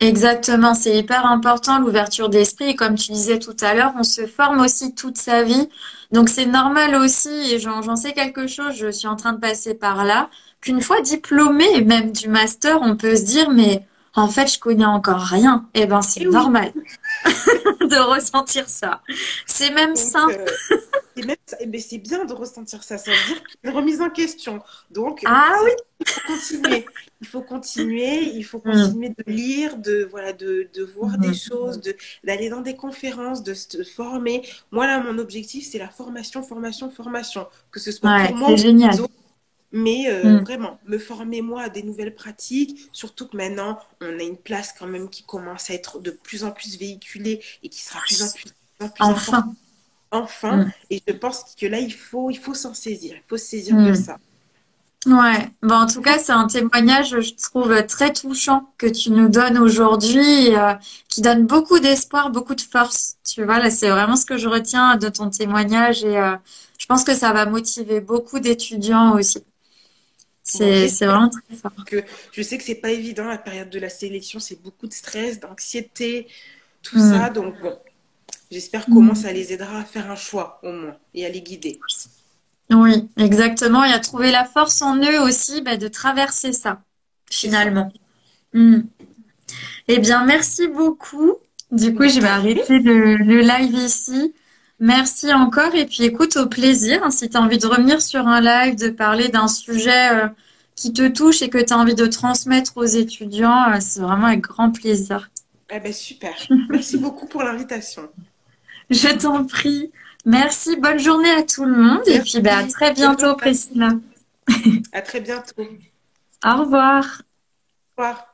exactement. C'est hyper important l'ouverture d'esprit. Et comme tu disais tout à l'heure, on se forme aussi toute sa vie. Donc c'est normal aussi, et j'en sais quelque chose, je suis en train de passer par là, qu'une fois diplômé, et même du master, on peut se dire, mais en fait, je connais encore rien. Eh ben, c'est Et oui, normal de ressentir ça. C'est même donc sain. et même eh ben, c'est bien de ressentir ça. Ça veut dire qu'il y a une remise en question. Donc, Ah oui. il faut continuer. Il faut continuer. Il faut Mm. continuer de lire, voilà, de voir des Mhm. choses, d'aller dans des conférences, de se former. Moi, là, mon objectif, c'est la formation, formation, formation. Que ce soit Ouais, pour moi c'est ou pour les génial. autres. Mais Mm. vraiment, me former moi à des nouvelles pratiques, surtout que maintenant, on a une place quand même qui commence à être de plus en plus véhiculée et qui sera de plus en plus importante Enfin. enfin. Mm. Et je pense que là, il faut s'en saisir. Il faut se saisir de Mm. ça. Ouais. Bon, en tout cas, c'est un témoignage, je trouve, très touchant que tu nous donnes aujourd'hui, qui donne beaucoup d'espoir, beaucoup de force. Tu vois, là, c'est vraiment ce que je retiens de ton témoignage et je pense que ça va motiver beaucoup d'étudiants aussi. Bon, C'est j'espère vraiment très fort. que je sais que c'est pas évident la période de la sélection, c'est beaucoup de stress, d'anxiété, tout ça. Mm. Donc bon, j'espère qu'au moins Mm. ça les aidera à faire un choix au moins et à les guider. Oui, exactement. Et à trouver la force en eux aussi, de traverser ça, C'est ça. finalement. Mm. Eh bien, merci beaucoup. Du coup, Mais je vais t'en prie. arrêter le live ici. Merci encore. Et puis écoute, au plaisir. Hein, si tu as envie de revenir sur un live, de parler d'un sujet qui te touche et que tu as envie de transmettre aux étudiants, c'est vraiment avec grand plaisir. Eh ben super. Merci beaucoup pour l'invitation. Je t'en prie. Merci. Bonne journée à tout le monde. Et puis à Merci. très Bonne journée bientôt, à Priscilla. À très bientôt. Au Au revoir. revoir.